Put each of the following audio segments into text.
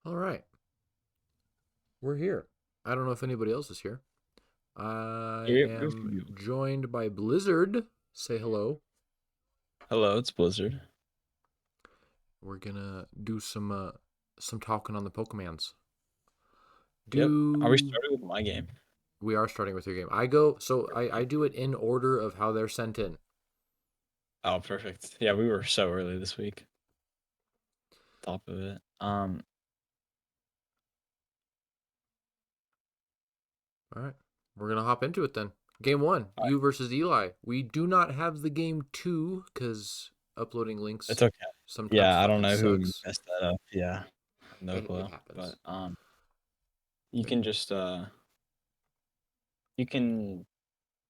All right, we're here. I don't know if anybody else is here. I We have am you. joined by Blizzard. Say hello. Hello, it's Blizzard. We're gonna do some talking on the Pokemons. Yep. Are we Do starting with my game? we are starting with your game? I do it in order of how they're sent in. Oh, perfect. Yeah, we were so early this week. Top of it. All right, we're gonna hop into it then. Game one, Alright, you versus Eli. We do not have the game two because uploading it's links okay. sometimes Yeah, I don't fucking know who sucks. messed that up. Yeah, no It clue. happens. But you can just you can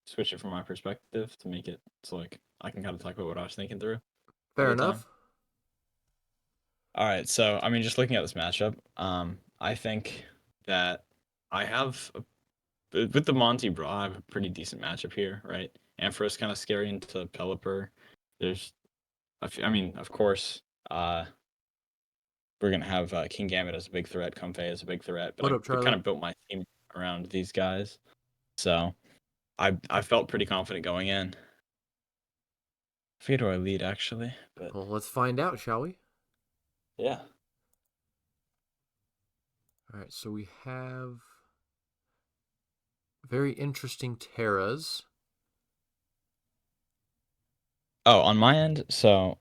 switch it from my perspective to make it so like I can kind of talk about what I was thinking through at Fair the time. enough. All right, so I mean, just looking at this matchup, I think that I have with the Monty Brawl, I have a pretty decent matchup here, right? Ampharos kind of scary into Pelipper. There's, I mean, of course, we're gonna have King Gambit as a big threat, Comfey as a big threat, but What I up, kind Charlie? of built my team around these guys, so I felt pretty confident going in. I forget who I lead actually, but Well, let's find out, shall we? yeah. All right, so we have very interesting Terras. Oh, on my end, so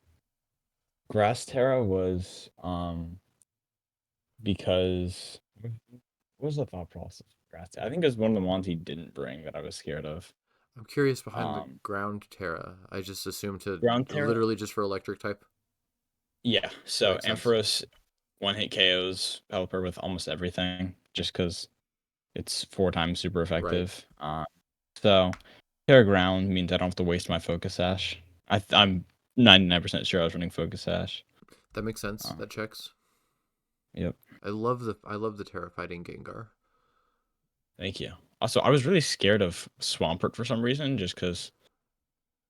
Grass Terra was because what was the thought process of Grass Terra? I think it was one of the ones he didn't bring that I was scared of. I'm curious behind the Um, ground Terra. I just assumed to Ground Terra, literally just for electric type. yeah. That So makes sense. Ampharos one hit KOs Pelipper with almost everything, just because it's 4 times super Right. effective. So Terra Ground means I don't have to waste my Focus Sash. I'm 99% sure I was running Focus Sash. That makes sense. Uh, That checks. yep. I love the Terra fighting Gengar. Thank you. Also, I was really scared of Swampert for some reason, just because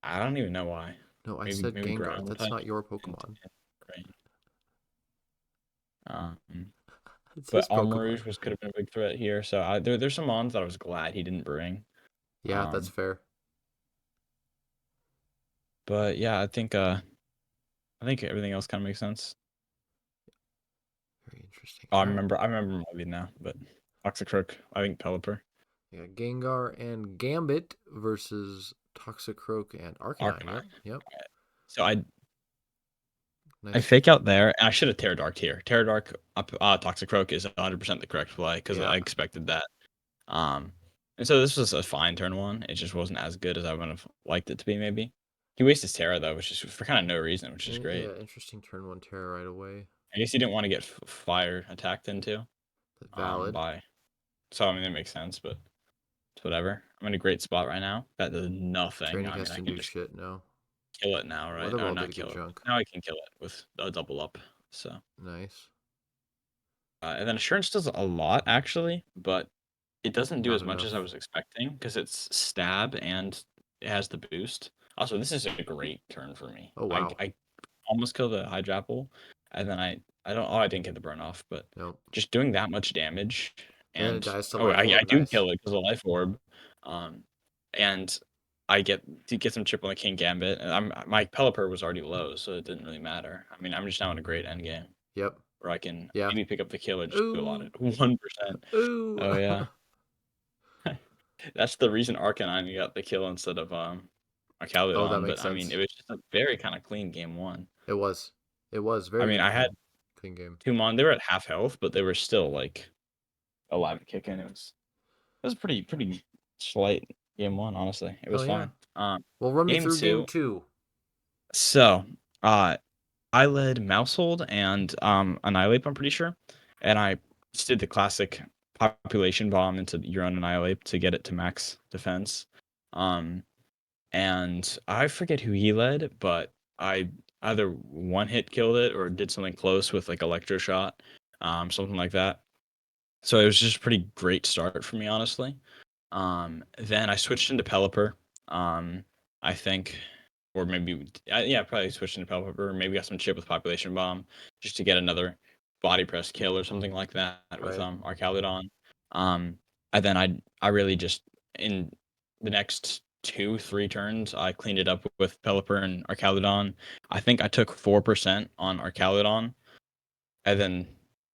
I don't even know why. No, I said Maybe Gengar. ground That's type not your and Pokemon. rain. Um, It's but his Pokemon. Armarouge was could have been a big threat here. So there's some mons that I was glad he didn't bring. Yeah, that's Um, fair. but yeah, I think everything else kind of makes sense. Very interesting. Oh, All right. I remember my lead now. But Toxicroak, I think Pelipper, Yeah, Gengar and Gambit versus Toxicroak and Arcanine. Yep. Arcanine. Yep. So I Nice. fake out there, and I should have Terradarked here. Terradark up Toxicroak is 100% the correct play because Yeah. I expected that. Um, and so this was a fine turn one. It just wasn't as good as I would have liked it to be. Maybe he wastes his Terra though, which is for kind of no reason, which is great. Yeah, interesting turn one Terra right away. I guess he didn't want to get fire attacked into But valid. by. So I mean that makes sense, but it's whatever. I'm in a great spot right now. That does nothing. Training I mean has I to can do just shit. No. kill it now, right? Weather Or Ball did not a good kill it. junk. Now I can kill it with a double up. So Nice. and then assurance does a lot actually, but it doesn't do Not as much as I enough. was expecting because it's stab and it has the boost. Also, this is a great turn for me. Oh I wow. I almost killed the Hydrapple, and then I don't I didn't get the burn off, but Nope. just doing that much damage And then it and dies to oh Life I Orb. do Nice. kill it because of Life Orb, um, and I get some chip on the King Gambit. And my Pelipper was already low, so it didn't really matter. I mean, I'm just now in a great end game Yep. where I can Yeah. maybe pick up the kill or just do a lot Ooh. of 1%. Ooh. Oh yeah. That's the reason Arcanine got the kill instead of Oh, that Arcaludon, makes but I mean sense. it was just a very kind of clean game one. It was. It was I mean very I had clean game. two mon, they were at half health, but they were still like alive and kicking. It was pretty slight game one, honestly. It was Hell yeah. fine. Well, run me Game through game two. two. So uh I led Mousehold and Annihilate, I'm pretty sure. And I just did the classic population bomb into your own Annihilate to get it to max defense. Um and I forget who he led, but I either one hit killed it or did something close with like electroshock, something like that. So it was just a pretty great start for me, honestly. Then I switched into Pelipper. I think, or maybe yeah, probably switched into Pelipper. Maybe got some chip with Population Bomb just to get another body press kill or something like that with Right. Arcaludon. Um, and then I really just in the next 2-3 turns I cleaned it up with Pelipper and Arcaludon. I think I took 4% on Arcaludon, and then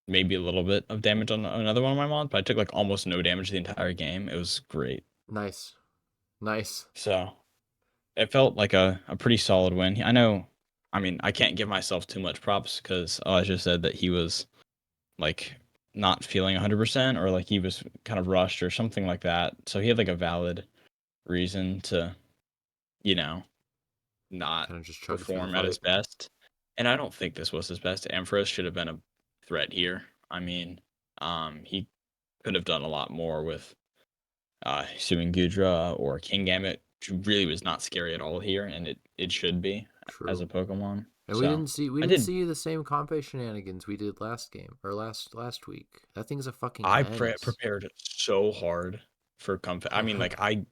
maybe a little bit of damage on another one of my mons, but I took like almost no damage the entire game. It was great. Nice. Nice. So it felt like a pretty solid win. I know, I mean, I can't give myself too much props because Elijah said that he was like not feeling 100% or like he was kind of rushed or something like that. So he had like a valid reason to, you know, not Kind of just chug through the perform at his fight. best. And I don't think this was his best. Ampharos should have been a threat here. I mean, he could have done a lot more with Suing Gudra or King Gambit. Which really was not scary at all here, and it should be as True. a Pokemon. And we So didn't see we I didn't did. see the same Compe shenanigans we did last game or last week. That thing's a fucking I menace. prepared so hard for Comfey. I mean, like my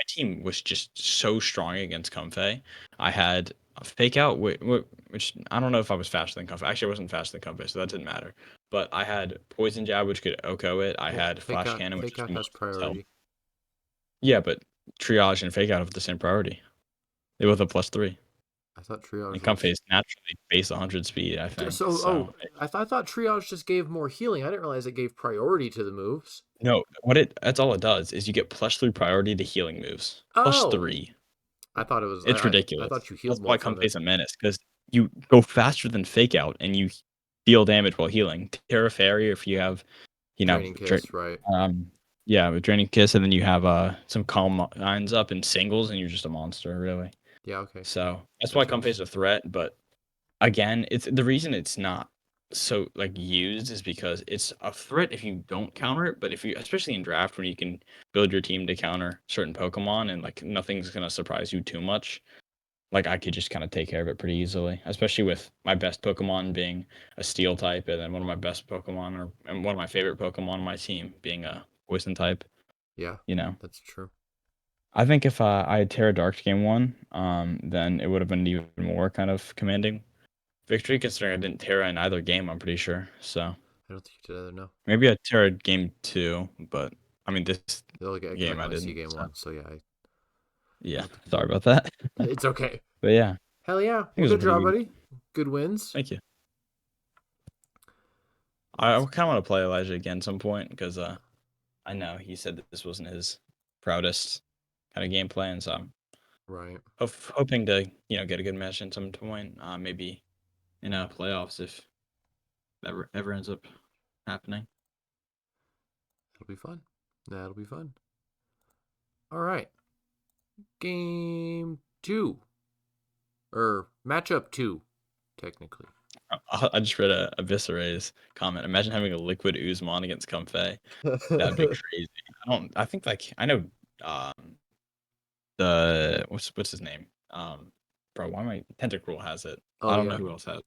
team was just so strong against Comfey. I had a fake out, which I don't know if I was faster than Comfey. Actually, I wasn't faster than Comfey, so that didn't matter. But I had Poison Jab, which could OHKO it. I Well, had Flash Cannon, which fake is out the has most help. priority. Yeah, but Triage and Fake Out have the same priority. They both have +3. I thought triage And was Comfey is naturally base 100 speed, I think. so. So Oh, I thought triage just gave more healing. I didn't realize it gave priority to the moves. no, that's all it does is you get +3 priority to healing moves. Plus Oh, 3. I thought it was. It's I ridiculous. thought you That's healed more why from it. Comfey's a menace, because you go faster than Fake Out and you deal damage while healing. Terra Fairy, if you have, you know, Draining kiss, right? um, yeah, with Draining Kiss, and then you have some Calm Minds up in singles, and you're just a monster, really. Yeah. Okay. So that's why Makes sense. Comfey's a threat, but again, it's the reason it's not so like used is because it's a threat if you don't counter it, but if you especially in draft where you can build your team to counter certain Pokemon and like nothing's gonna surprise you too much, like I could just kind of take care of it pretty easily, especially with my best Pokemon being a Steel type, and then one of my best Pokemon and one of my favorite Pokemon on my team being a Poison type. Yeah, You know, that's true. I think if I had Terra Dark game one, then it would have been even more kind of commanding victory, considering I didn't Terra in either game. I'm pretty sure. So I don't think you did either. No. maybe I Terra game two, but I mean this Like, because I game can I only see didn't. game So one, so yeah, I yeah, don't think you sorry did. about that. It's okay. But yeah, I Hell yeah. think it Well, was a good pretty job, good. buddy. Good wins. Thank you. I Let's, kind of want to play Elijah again some point because I know he said that this wasn't his proudest kind of gameplay, and so I'm right. hoping to get a good match in some point. Maybe in playoffs if that ever ends up happening. That'll be fun. That'll be fun. All right. Game two. Or matchup two, technically. I just read a Visceray's comment. Imagine having a liquid Uzman against Comfey. That'd be crazy. I think like I know um the what's his name? Bro, why am I Tentacruel has it. I Oh, don't know yeah. who else has it.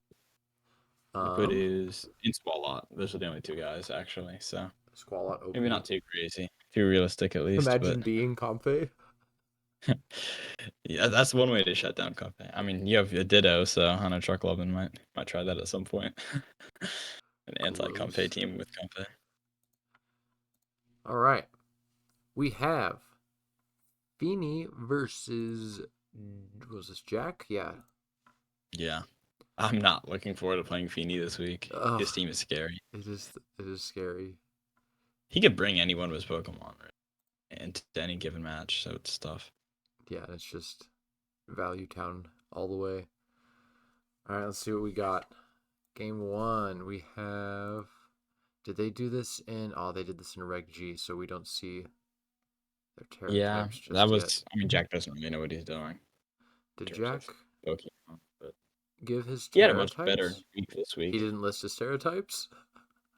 Liquid Um, is in Squalot. Those are the only two guys actually. So Squalot maybe OP. not too crazy. Too realistic at least, but Imagine being Compe. yeah, that's one way to shut down Comfey. I mean, you have a Ditto, so I know Truck Lovin might try that at some point. An anti-Comfey Gross. team with Comfey. All right. We have Feeney versus. Was this Jack? Yeah. Yeah. I'm not looking forward to playing Feeney this week. Ugh. His team is scary. It is scary. He could bring any one of his Pokemon right, into any given match, so it's tough. Yeah, it's just Value Town all the way. All right, let's see what we got. Game one, we have. Did they do this in? Oh, they did this in Reg G, so we don't see their Terra Yeah, types that just yet. was. I mean, Jack doesn't really know what he's doing Did in terms Jack of Pokemon, but give his he had a Terra much better types? week this He week. didn't list his Terra types?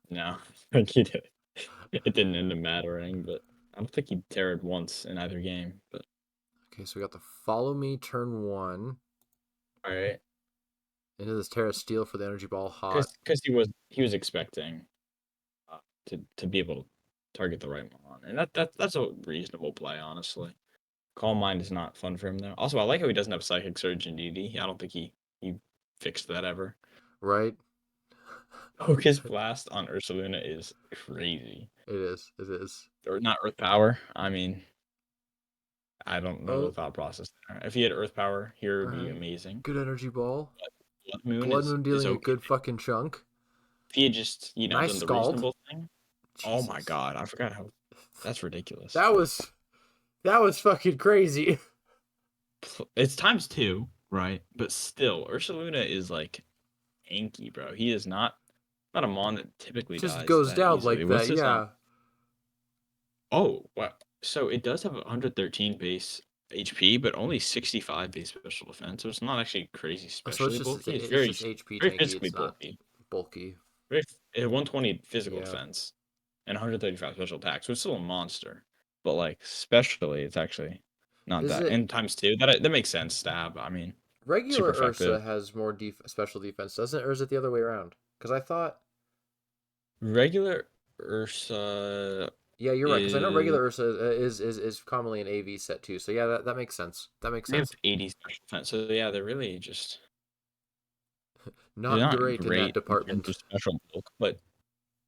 No, I think he did. It didn't end up mattering, but I don't think he terrored once in either game. But Okay, so we got the Follow Me turn one. all right, Into this Terra Steel for the Energy Ball Hot. because he was expecting to be able to target the right one, and that's a reasonable play, honestly. Calm Mind is not fun for him though. Also, I like how he doesn't have Psychic Surge in DD. I don't think he fixed that ever. Right? Focus Blast on Ursaluna is crazy. It is. It is. Or not Earth Power. I mean, I don't know the Oh, thought process there. If he had Earth Power, here all would be right. amazing. Good energy ball. But Blood Moon Blood is Moon is dealing a okay. good fucking chunk. If he had just, Nice done the scald. reasonable thing. Oh my Jesus. god, I forgot how that's ridiculous. That was fucking crazy. It's times two, right? But still, Ursaluna is like tanky, bro. He is not a mon that typically Just dies goes that down easily. like What's that. this? Yeah. Oh, wow. So it does have 113 base HP, but only 65 base special defense. So it's not actually crazy So specially bulky. It's it's just HP very tanky. physically It's not bulky. bulky. Very 120 physical Yeah. defense and 135 special attack. So it's still a monster. But like specially, it's actually not Is that. it And times two, that makes sense. Stab. I mean, super regular effective. Ursa has more special defense, doesn't it? Or is it the other way around? Because I thought, Regular Ursa yeah, you're right. Because I know is regular Ursa is commonly an AV set too. So yeah, that makes sense. That makes they have sense. 80 special defense. So yeah, they're really just they're Not not great in that great in terms department. of special bulk, but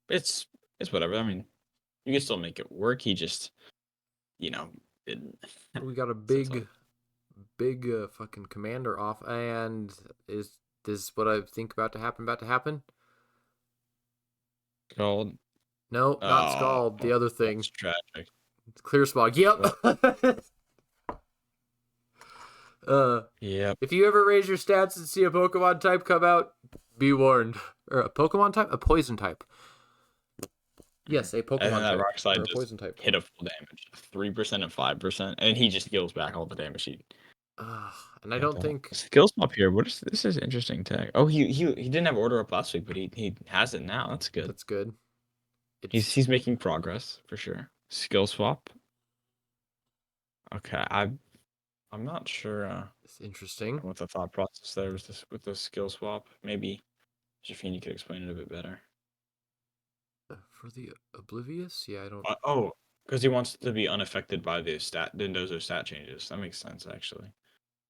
it's it's whatever. I mean, you can still make it work. He just, didn't. We got a So it's all big fucking commander off, and is this what I think about to happen? About to happen? called. No, not Oh, Scald. The other thing. that's tragic. It's Clear Smog. Yep. Well, uh, yeah. if you ever raise your stats and see a Pokemon type come out, be warned. Or a Pokemon type, a poison type. Yes, a And then Pokemon that type rock slide or a just poison type. hit a full damage, 3% and 5%, and he just heals back all the damage he And I got don't that. think Skills up here. What is this? Is interesting tag. Oh, he didn't have order up last week, but he has it now. That's good. that's good. He's It's he's making progress for sure. Skill swap. Okay, I'm not sure it's interesting. what the thought process there was this with the skill swap. Maybe Jafini could explain it a bit better. For the oblivious, yeah, I don't. Oh, because he wants to be unaffected by the Dendozo stat changes. That makes sense actually.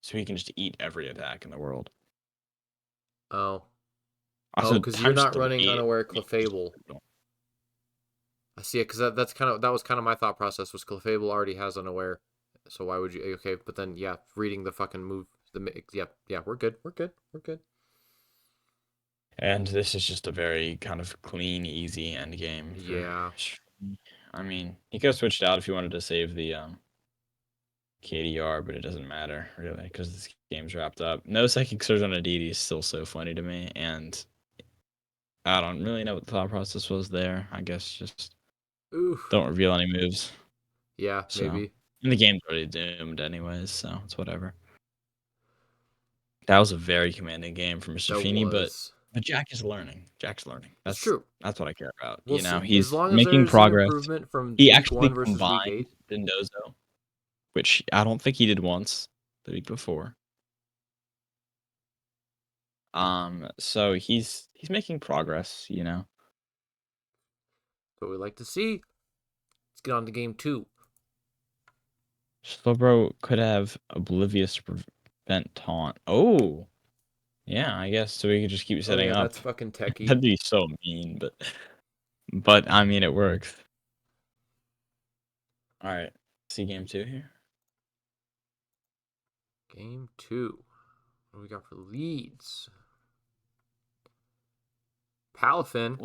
So he can just eat every attack in the world. Oh, Also, because you're times not running three. unaware Clefable. I see it because that was kind of my thought process was Clefable already has unaware, so why would you? Okay, but then yeah, reading the fucking move, yeah, we're good, we're good. And this is just a very kind of clean, easy end game for. Yeah. I mean, he could have switched out if he wanted to save the KDR, but it doesn't matter really because this game's wrapped up. No psychic surge on a DD is still so funny to me, and I don't really know what the thought process was there. I guess just Oof. don't reveal any moves. Yeah, So, maybe and the game's already doomed anyways, so it's whatever. That was a very commanding game for Mr. that Feeney, but was. Jack is learning. Jack's learning. It's That's true. that's what I care about. We'll see. As He's long as making there's an progress. improvement from He week actually 1 versus week combined 8. Dendozo, which I don't think he did once the week before. So he's making progress. What we like to see. Let's get on to game 2. Slowbro could have Oblivious to prevent taunt. Oh, yeah, I guess so. We could just keep Oh setting yeah, up. that's fucking techie. That'd be so mean, but I mean it works. All right, see game 2 here. Game 2. What do we got for leads? Palafin.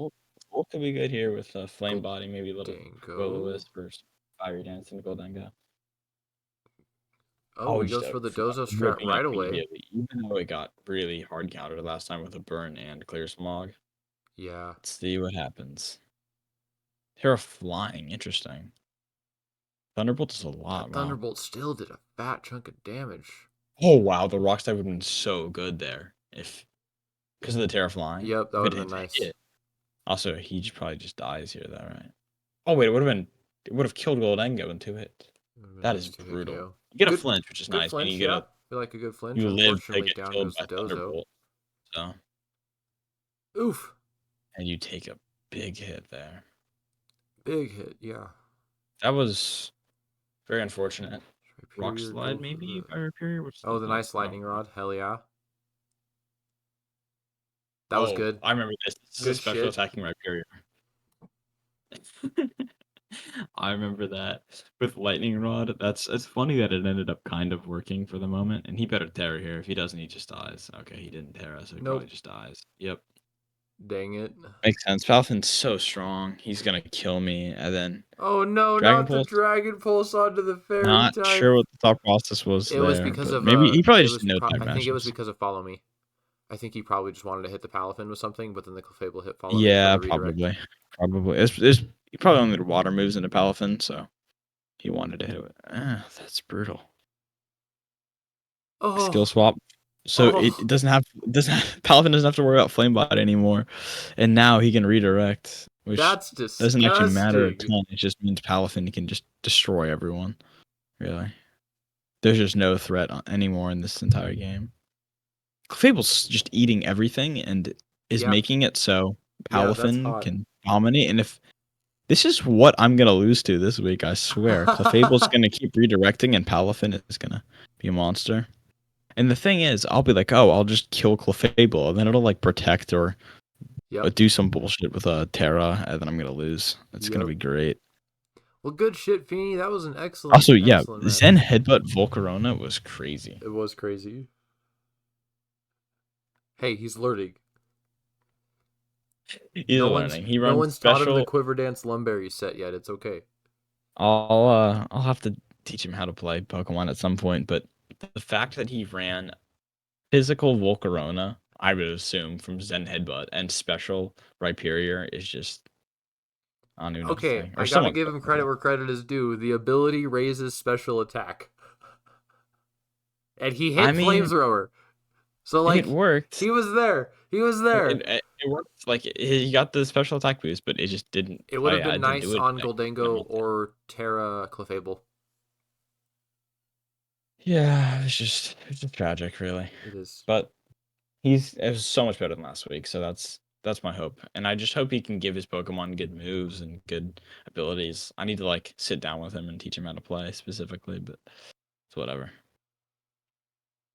What could be good here with Flame Gold Body, maybe a little Dango. Goloist versus Fiery Dance and Goldengo. Oh, Oh, he just goes for the Dozo strat ripping right up away. immediately, even though it got really hard countered last time with a burn and clear smog. Yeah. Let's see what happens. Terra flying, interesting. Thunderbolt does a lot. That Wow. Thunderbolt still did a fat chunk of damage. Oh wow, the rock slide would have been so good there if because of the Terra flying. Yep, that If would it have been hit, nice. hit. Also, he probably just dies here, though, right? Oh wait, it would have killed Goldengo in 2 hits. Would have been That nice is to hit brutal. KO. You get a Good, flinch, which is good nice, and flinch. you get Yeah, a I feel like a good flinch. you live to Unfortunately, get down killed goes by the Dozo. Thunderbolt. So Oof. and you take a big hit there. Big hit. Yeah. That was very unfortunate. Rock Rhyperior slide go for maybe the. by Rhyperior, which Oh, does the not nice lightning probably. rod. Hell yeah. That was good. I remember this. This is a Good special shit. attacking Rhyperior. I remember that with Lightning Rod. It's funny that it ended up kind of working for the moment, and he better Terra here. If he doesn't, he just dies. Okay, he didn't Terra, so he probably Nope. just dies. Yep. Dang it. Makes sense. Falcon's so strong. He's gonna kill me, and then Oh no, Dragon not the Pulse. Dragon Pulse onto the fairy Not type. sure what the thought process was It was there, because but of maybe he probably just didn't know type I think it was matches. because of Follow Me. I think he probably just wanted to hit the Palafin with something, but then the Clefable hit Follow Me for Yeah, the redirect. probably. He probably only did water moves into Palafin, so he wanted to hit it. That's brutal. Skill Oh, swap. So it oh, Palafin doesn't have to worry about Flamebot anymore, and now he can redirect, which that's doesn't actually matter a disgusting. ton. It just means Palafin can just destroy everyone. Really, there's just no threat anymore in this entire game. Clefable's just eating everything and is Yeah, making it so yeah, that's Palafin hot. can dominate. And if this is what I'm gonna lose to this week, I swear, Clefable's gonna keep redirecting, and Palafin is gonna be a monster. And the thing is, I'll be like, oh, I'll just kill Clefable, and then it'll like protect or Yep, do some bullshit with a Terra, and then I'm gonna lose. It's gonna yep. be great. Well, good shit, Feeny. That was an excellent, Also, yeah, excellent Zen match. Headbutt Volcarona was crazy. It was crazy. Hey, he's learning. He's learning. He No runs one's taught him the special. Quiver Dance Lumberry set yet. It's okay. I'll have to teach him how to play Pokemon at some point, but the fact that he ran physical Volcarona, I would assume from Zen Headbutt and special Rhyperior is just I don't even know what to Okay, say. Or I gotta somewhat give him credit where credit is due. The ability raises special attack. And he I hit mean, Flamethrower. So, it like, worked. he was there. He was It, there. it, it worked. Like he got the special attack boost, but it just didn't It would have play. been I didn't do nice on anything. You Goldango know? or Terra Clefable. Yeah, it's just tragic, really. It is. But it was so much better than last week, so that's my hope. And I just hope he can give his Pokemon good moves and good abilities. I need to like sit down with him and teach him how to play specifically, but it's whatever.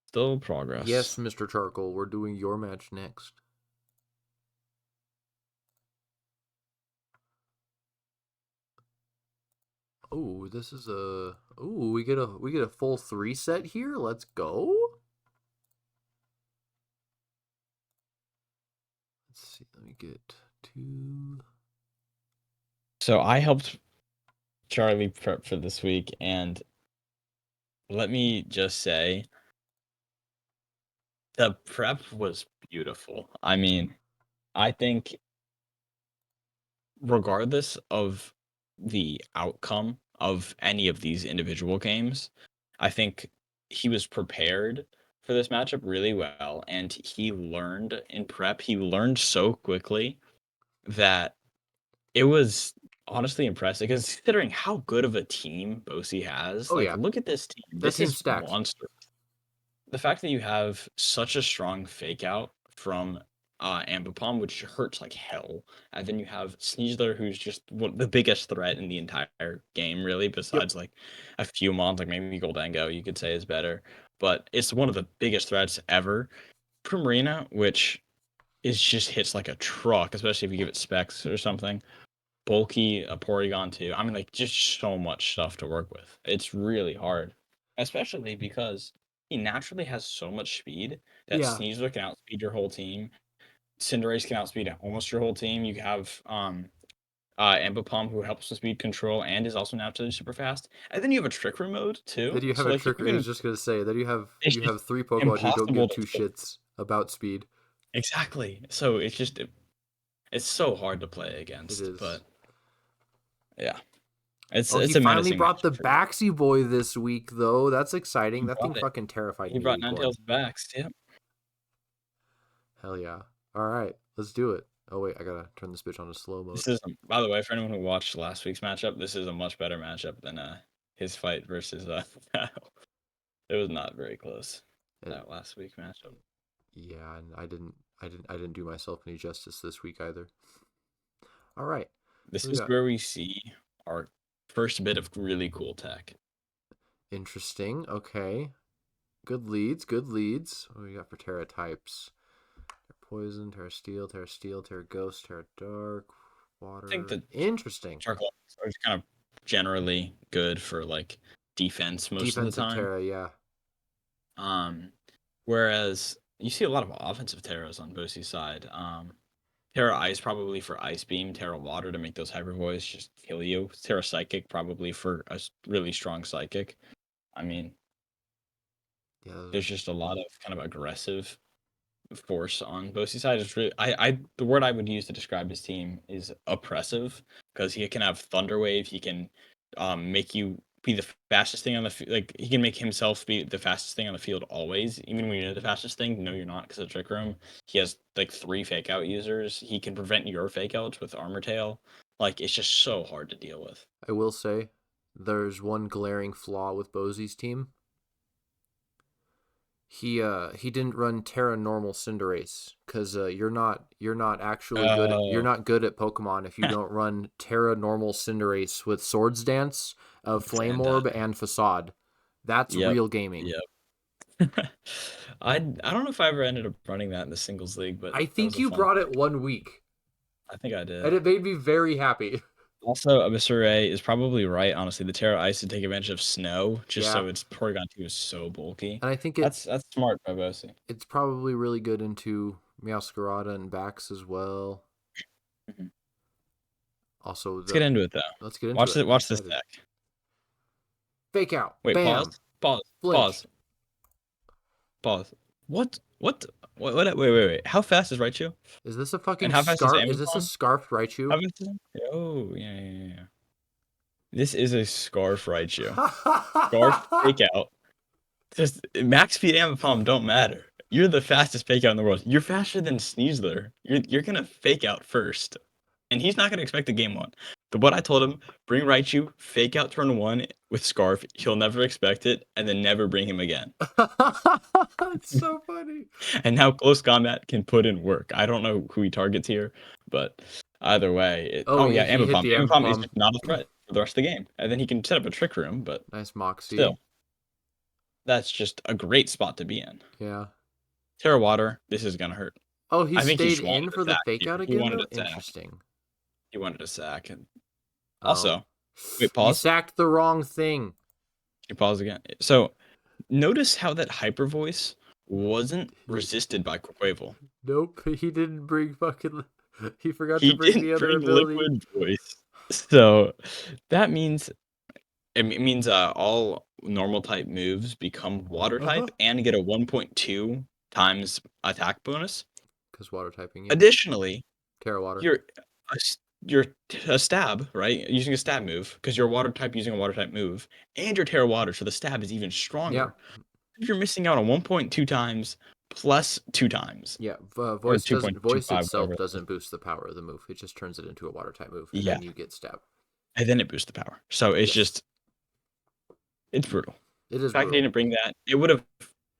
Still progress. Yes, Mr. Charcoal, we're doing your match next. Oh, this is a. Oh, we get a full 3 set here. Let's go. Let's see. Let me get 2. So I helped Charlie prep for this week, and let me just say the prep was beautiful. I mean, I think regardless of the outcome of any of these individual games, I think he was prepared for this matchup really well, and he learned in prep. He learned so quickly that it was honestly impressive because considering how good of a team Bosi has, Oh like yeah, look at this team. that This team's is stacked. monster. The fact that you have such a strong fake out from Ambipom, which hurts like hell, and then you have Sneasler, who's just the biggest threat in the entire game, really, Yep. besides like a few mons, like maybe Goldango, you could say is better, but it's one of the biggest threats ever. Primarina, which is just hits like a truck, especially if you give it specs or something. Bulky, a Porygon too. I mean, like just so much stuff to work with. It's really hard, especially because he naturally has so much speed that Yeah. Sneasler can outspeed your whole team. Cinderace can outspeed almost your whole team. You have Ambipom who helps with speed control and is also naturally super fast. And then you have a Trick Room mode Then too. you have So a like you're trick. I gonna was just gonna say. Then it's you just have 3 Pokemon who don't impossible give to two shits about speed. exactly. So it's so hard to play It against, is. but yeah. Oh, he It's a finally menacing brought the matchup for sure. Baxi Boy this week, though. That's exciting. He That thing brought it. fucking terrified He me brought week 1. Ninetales backs. Yep. Hell yeah. All right, let's do it. Oh wait, I gotta turn this bitch on to slow mode. This is by the way, for anyone who watched last week's matchup, this is a much better matchup than his fight versus it was not very close. And That last week matchup. yeah, and I didn't do myself any justice this week either. All right, This we is got where we see our first bit of really cool tech. interesting. Okay, good leads, good leads. What do we got for Terra types? Poison, Terra Steel, Terra Steel, Terra Ghost, Terra Dark, Water. I think the Interesting. charcoal are kind of generally good for like defense most of the Defensive time. Terra, yeah. Whereas you see a lot of offensive Terras on Bosie's side. Terra Ice probably for Ice Beam, Terra Water to make those Hyper Voice just kill you. Terra Psychic probably for a really strong Psychic. I mean, Yeah, there's just a lot of kind of aggressive force on Bosie's side. It's really, the word I would use to describe his team is oppressive because he can have Thunder Wave. He can make you be the fastest thing on the like he can make himself be the fastest thing on the field always, even when you're the fastest thing. No, you're not because of Trick Room. He has like 3 fake out users. He can prevent your fake outs with Armor Tail. Like it's just so hard to deal with. I will say there's one glaring flaw with Bosie's team. He didn't run Terra Normal Cinderace because you're not actually good you're Oh, not good at Pokemon if you don't run Terra Normal Cinderace with Swords Dance, Flame saying that. Orb, and Facade. That's Yep. real gaming. Yep. I don't know if I ever ended up running that in the singles league, but I that was think a you fun. brought it 1 week, I think I and did. it made me very happy. Also, Abyssure is probably right, honestly. The Terra Ice to take advantage of snow, just Yeah, so its Porygon 2 is so bulky. and I think That's smart by Bosi. it's probably really good into Meowscarada and Bax as well. Mhm. Also, Let's get into it though. let's get into Watch it. it. I'm Watch this excited. deck. Fake out, Wait, bam, pause. Pause. flinch. Pause. Pause. What? What? Wait. How fast is Raichu? Is this a And fucking how fast is scarf? Is this a Ambipom? scarfed Raichu? How fast is Oh, yeah. This is a Scarf Raichu. Scarf fake out. Just max speed and palm don't matter. You're the fastest fake out in the world. You're faster than Sneasler. You're gonna fake out first, and he's not gonna expect the game one. But what I told him, bring Raichu, fake out turn 1 with Scarf. He'll never expect it, and then never bring him again. It's so funny. And now close combat can put in work. I don't know who he targets here, but either way, Oh, oh yeah, he hit Ambipom. the Ambipom is Ambipom. just not a threat for the rest of the game, and then he can set up a Trick Room. But Nice Moxie. still, that's just a great spot to be in. Yeah. Terra Water, this is gonna hurt. Oh, he I think he stayed just in wanted a for the sack fake here. out He again, wanted though? a sack. Interesting. He wanted a sack. And Oh. also, wait, You pause. sacked the wrong thing. You pause again. So notice how that hyper voice wasn't He, resisted by Quaquaval. nope, he didn't bring fucking. He forgot to He bring the didn't other bring ability. liquid voice. So that means all normal type moves become water Uh huh. type and get a 1.2 times attack bonus. Because water typing, yeah. Additionally, Terra water. you're you're a stab, right? Using a stab move because you're a water type using a water type move, and you're Terra Water, so the stab is even Yeah. stronger. You're missing out on 1.2 times plus 2 times Yeah. or Voice 2.25, itself whatever. doesn't boost the power of the move. It just turns it into a water type move, and Yeah, then you get stabbed. and then it boosts the power. So it's Yes. just it's brutal. It The is fact he brutal. didn't bring that, it would have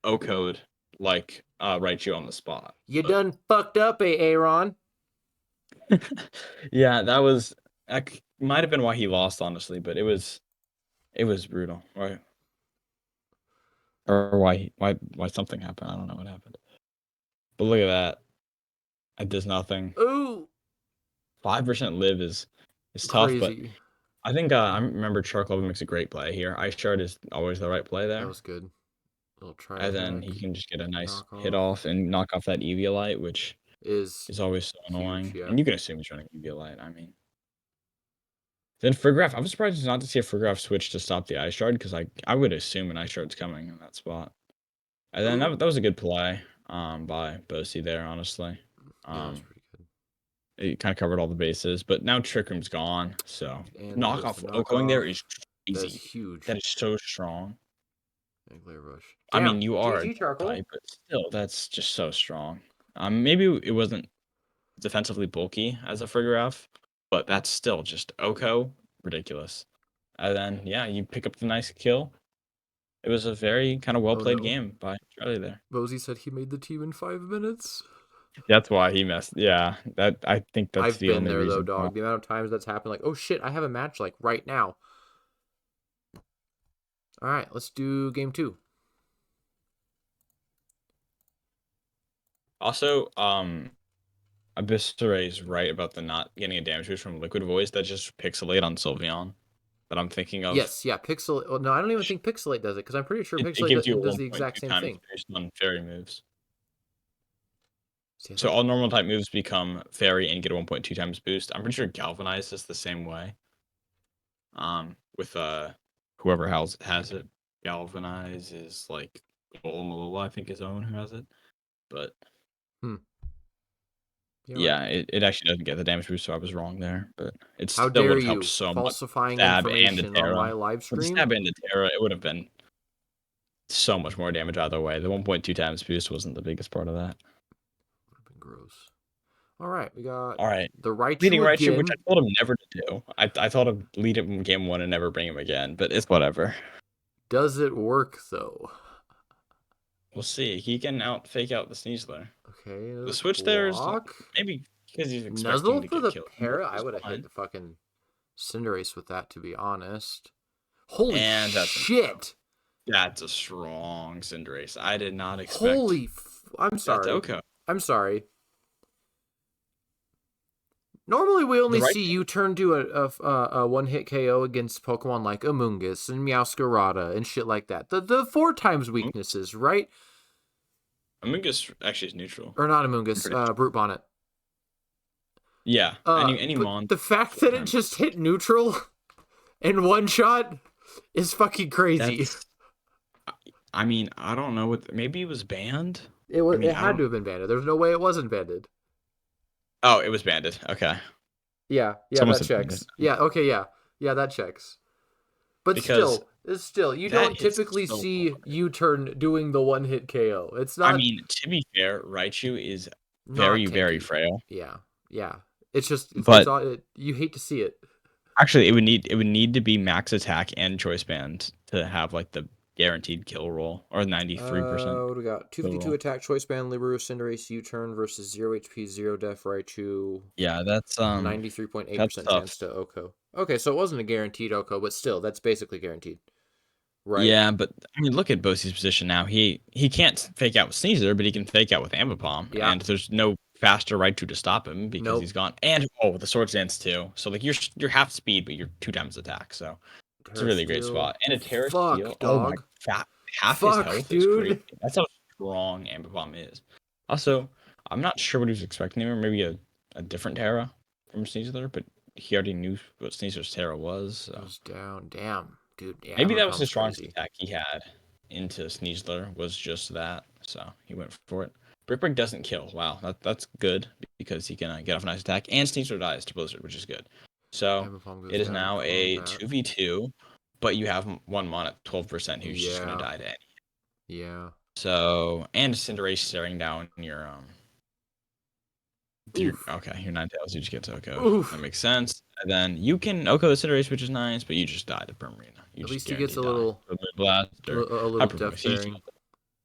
OHKO'd like Raichu on the spot. You But done fucked up, Aaron. yeah, that might have been why he lost, honestly. But it was brutal, right? Or why something happened. I don't know what happened. But look at that. It does nothing. Ooh. 5% live is tough, but Crazy. I think I remember Charcoal makes a great play here. Ice Shard is always the right play That there. was good. Little try And then attack. he can just get a nice Knock hit off. off and knock off that Eviolite, which Is is always so huge, annoying. yeah. And you can assume he's running Eviolite, I mean. Then Friggraf, I was surprised not to see a Friggraf switch to stop the Ice Shard, because I would assume an Ice Shard's coming in that spot. And then Ooh. that was a good play by Bosi there, honestly. Yeah, that was pretty good. It kind of covered all the bases, but now Trick Room's gone, so And there goes knockoff the going there knockoff. is That is crazy. huge. That is so strong. And Glare Rush. I Damn. mean, you are a GG Charcoal. type, but still, that's just so strong. Maybe it wasn't defensively bulky as a Frigoraf, but that's still just Oko ridiculous. And then yeah, you pick up the nice kill. It was a very kind of well Oh played no. game by Charlie there. Rosie said he made the team in 5 minutes. That's why he messed. Yeah, that I think that's I've the been only there though, reason. dog. The amount of times that's happened, like, oh shit, I have a match like right now. All right, let's do game 2. Also, Abyssray is right about the not getting a damage boost from Liquid Voice. That just pixelate on Sylveon that I'm thinking of. Yes, yeah, Pixel. Well, no, I don't even think Pixelate does it because I'm pretty sure It Pixelate gives you a does the exact 1.2 same times thing. boost on fairy moves. See, I So thought all normal type moves become fairy and get a 1.2 times boost. I'm pretty sure Galvanize is the same way. With whoever has it. Galvanize is like Malula, I think his own who has it. But Hmm. Yeah, right. yeah, it actually doesn't get the damage boost, so I was wrong there. But it How still would dare have helped you so much. falsifying Stab and the information on my Terra. live With the stream? stab and the Terra, it would have been so much more damage either way. The 1.2 times boost wasn't the biggest part of that. Would have been gross. All right, we got All right. the Leading Raichu Raichu, which I again. told him never to do. I thought of lead him in game 1 and never bring him again, but it's whatever. Does it work though? We'll see. He can fake out the Sneasler. Okay, The switch there is block. maybe because he's expecting Nuzzle to for get the killed, para. I which is would have hit fine. the fucking Cinderace with that, to be honest. Holy And shit! that's a strong Cinderace. I did not expect Holy, I'm that to sorry. Oko. I'm sorry. Normally, we The only right see you turn to a one-hit KO against Pokemon like Amoonguss and Meowscarada and shit like that. The 4 times weaknesses, right? Amoonguss actually is neutral. Or not I'm Amoonguss, pretty sure. Brute Bonnet. Yeah, any But mon the fact four that it times. just hit neutral in one shot is fucking crazy. That's. I mean, I don't know what. Maybe it was banned. It I was. mean, It I had don't. to have been banned. There's no way it wasn't banned. Oh, it was banned. Okay, Yeah, someone that said banned. checks. Yeah, okay, yeah, that checks. But Because still, you that don't hits typically so see hard. U-turn doing the one-hit KO. It's I not mean, to be fair, Raichu is not very, very tanky. frail. Yeah, yeah. It's just But you hate to see it. actually, it would need to be max attack and choice band to have like the guaranteed kill roll or 93% What do we got? kill 252 roll. attack, choice band, Libero, Cinderace, U-turn versus 0 HP, 0 def, Raichu, Yeah, that's 93.8% tough. chance to Oko. Okay, so it wasn't a guaranteed Oko, but still, that's basically guaranteed, right? Yeah, but I mean, look at Bosie's position now. He can't fake out with Sneasler, but he can fake out with Ambipom, Yeah. and there's no faster Raichu to stop him because he's Nope. gone. And the Swords Dance too. So like you're half speed, but you're 2 times attack. So it's a Terra really great Steel. spot. And a Terra Steel. Fuck, Oh my, dog. half his Fuck, health is crazy. dude. That's how strong Ambipom is. Also, I'm not sure what he was expecting there. Maybe a different Terra from Sneasler, but he already knew what Sneasler's Terra was. So. Goes down. Damn. Dude, yeah, Maybe that was his Ambipom's strongest crazy. attack he had into Sneasler was just that, so he went for it. Brick Break doesn't kill. Wow, that's good because he can get off a nice attack, and Sneasler dies to Blizzard, which is good. So Ambipom goes it is down to now a combat. 2v2, but you have one mon at 12% who's just gonna Yeah. die to any. Yeah. So and Cinderace staring down Oof. okay, your Ninetales, you just get to Oko. That Oof. makes sense. And then you can Oko the Cinderace, which is nice, but you just die to Primarina. You At just least he gets guaranteed die. Blast or a little Hyper death Voice. bearing.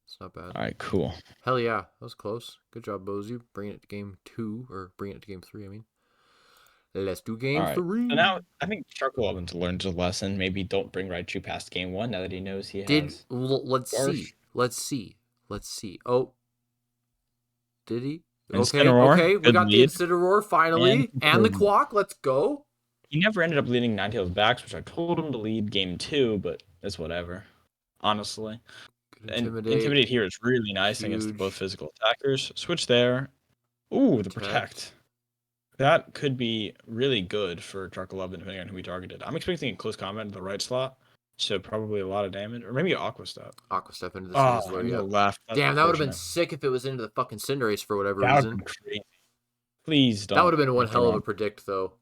It's not bad. All right, cool. Hell yeah, that was close. Good job, Bozy. Bringing it to game 2, or bringing it to game 3, I mean. Let's do All game right. So 3. now I think Charcoal Oven's learned a lesson. Maybe don't bring Raichu past game 1 now that he knows he has Let's Scarf. see. Let's see. Oh, did he? Okay, Incineroar, okay. We good got the lead. Incineroar And finally. And the Quack. Let's go. he never ended up leading Ninetales backs, which I told him to lead game 2, but it's whatever. Honestly. Good And Intimidate. Intimidate here is really nice against both Huge. physical attackers. Switch there. Ooh, the Protect. Protect. That could be really good for Charcoal Oven, depending on who we targeted. I'm expecting a close combat in the right slot, so probably a lot of damage. Or maybe Aqua Step. Aqua Step into the Oh, Sneasler, into the yep. left. That's Damn, that would have been unfortunate. sick if it was into the fucking Cinderace for whatever That would reason. be crazy. Please That would don't have been one hit the hell of a wrong. predict, though.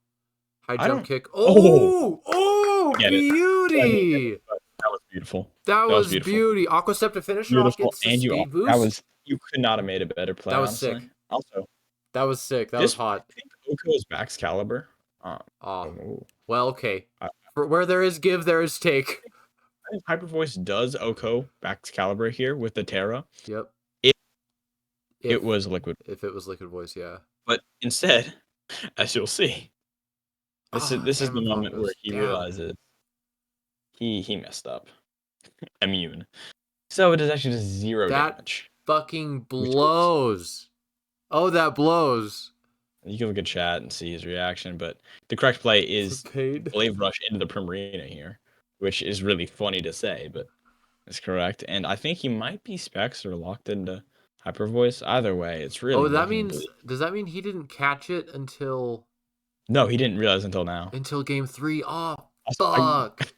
High I jump don't. kick. Oh, Oh! Oh! get it. I didn't get it, Beauty! but that was beautiful. That That was was beautiful. beauty. Aqua Step to finish it off Beautiful, gets the and speed that boost. was you could not have made a better play, That was honestly. sick. Also, That was sick. That was this hot. I think Oko is max caliber. Ah, Oh, well, okay. I For where there is give, there is take. think Hyper Voice does Oko max caliber here with the Terra. Yep. If If it was liquid, if it was Liquid Voice, yeah. but instead, as you'll see, this is Ah, this is the Ambipom moment where goes he down. realizes he messed up. Immune. So it is actually just 0 That damage. fucking Which is blows. Oh, that blows. You can look at chat and see his reaction, but the correct play is Paid. Glaive Rush into the Primarina here, which is really funny to say, but it's correct. And I think he might be Specs or locked into Hyper Voice. Either way, it's really Oh, that looking means, bleak. does that mean he didn't catch it No, he didn't realize until now. until game 3? Oh, I said, fuck.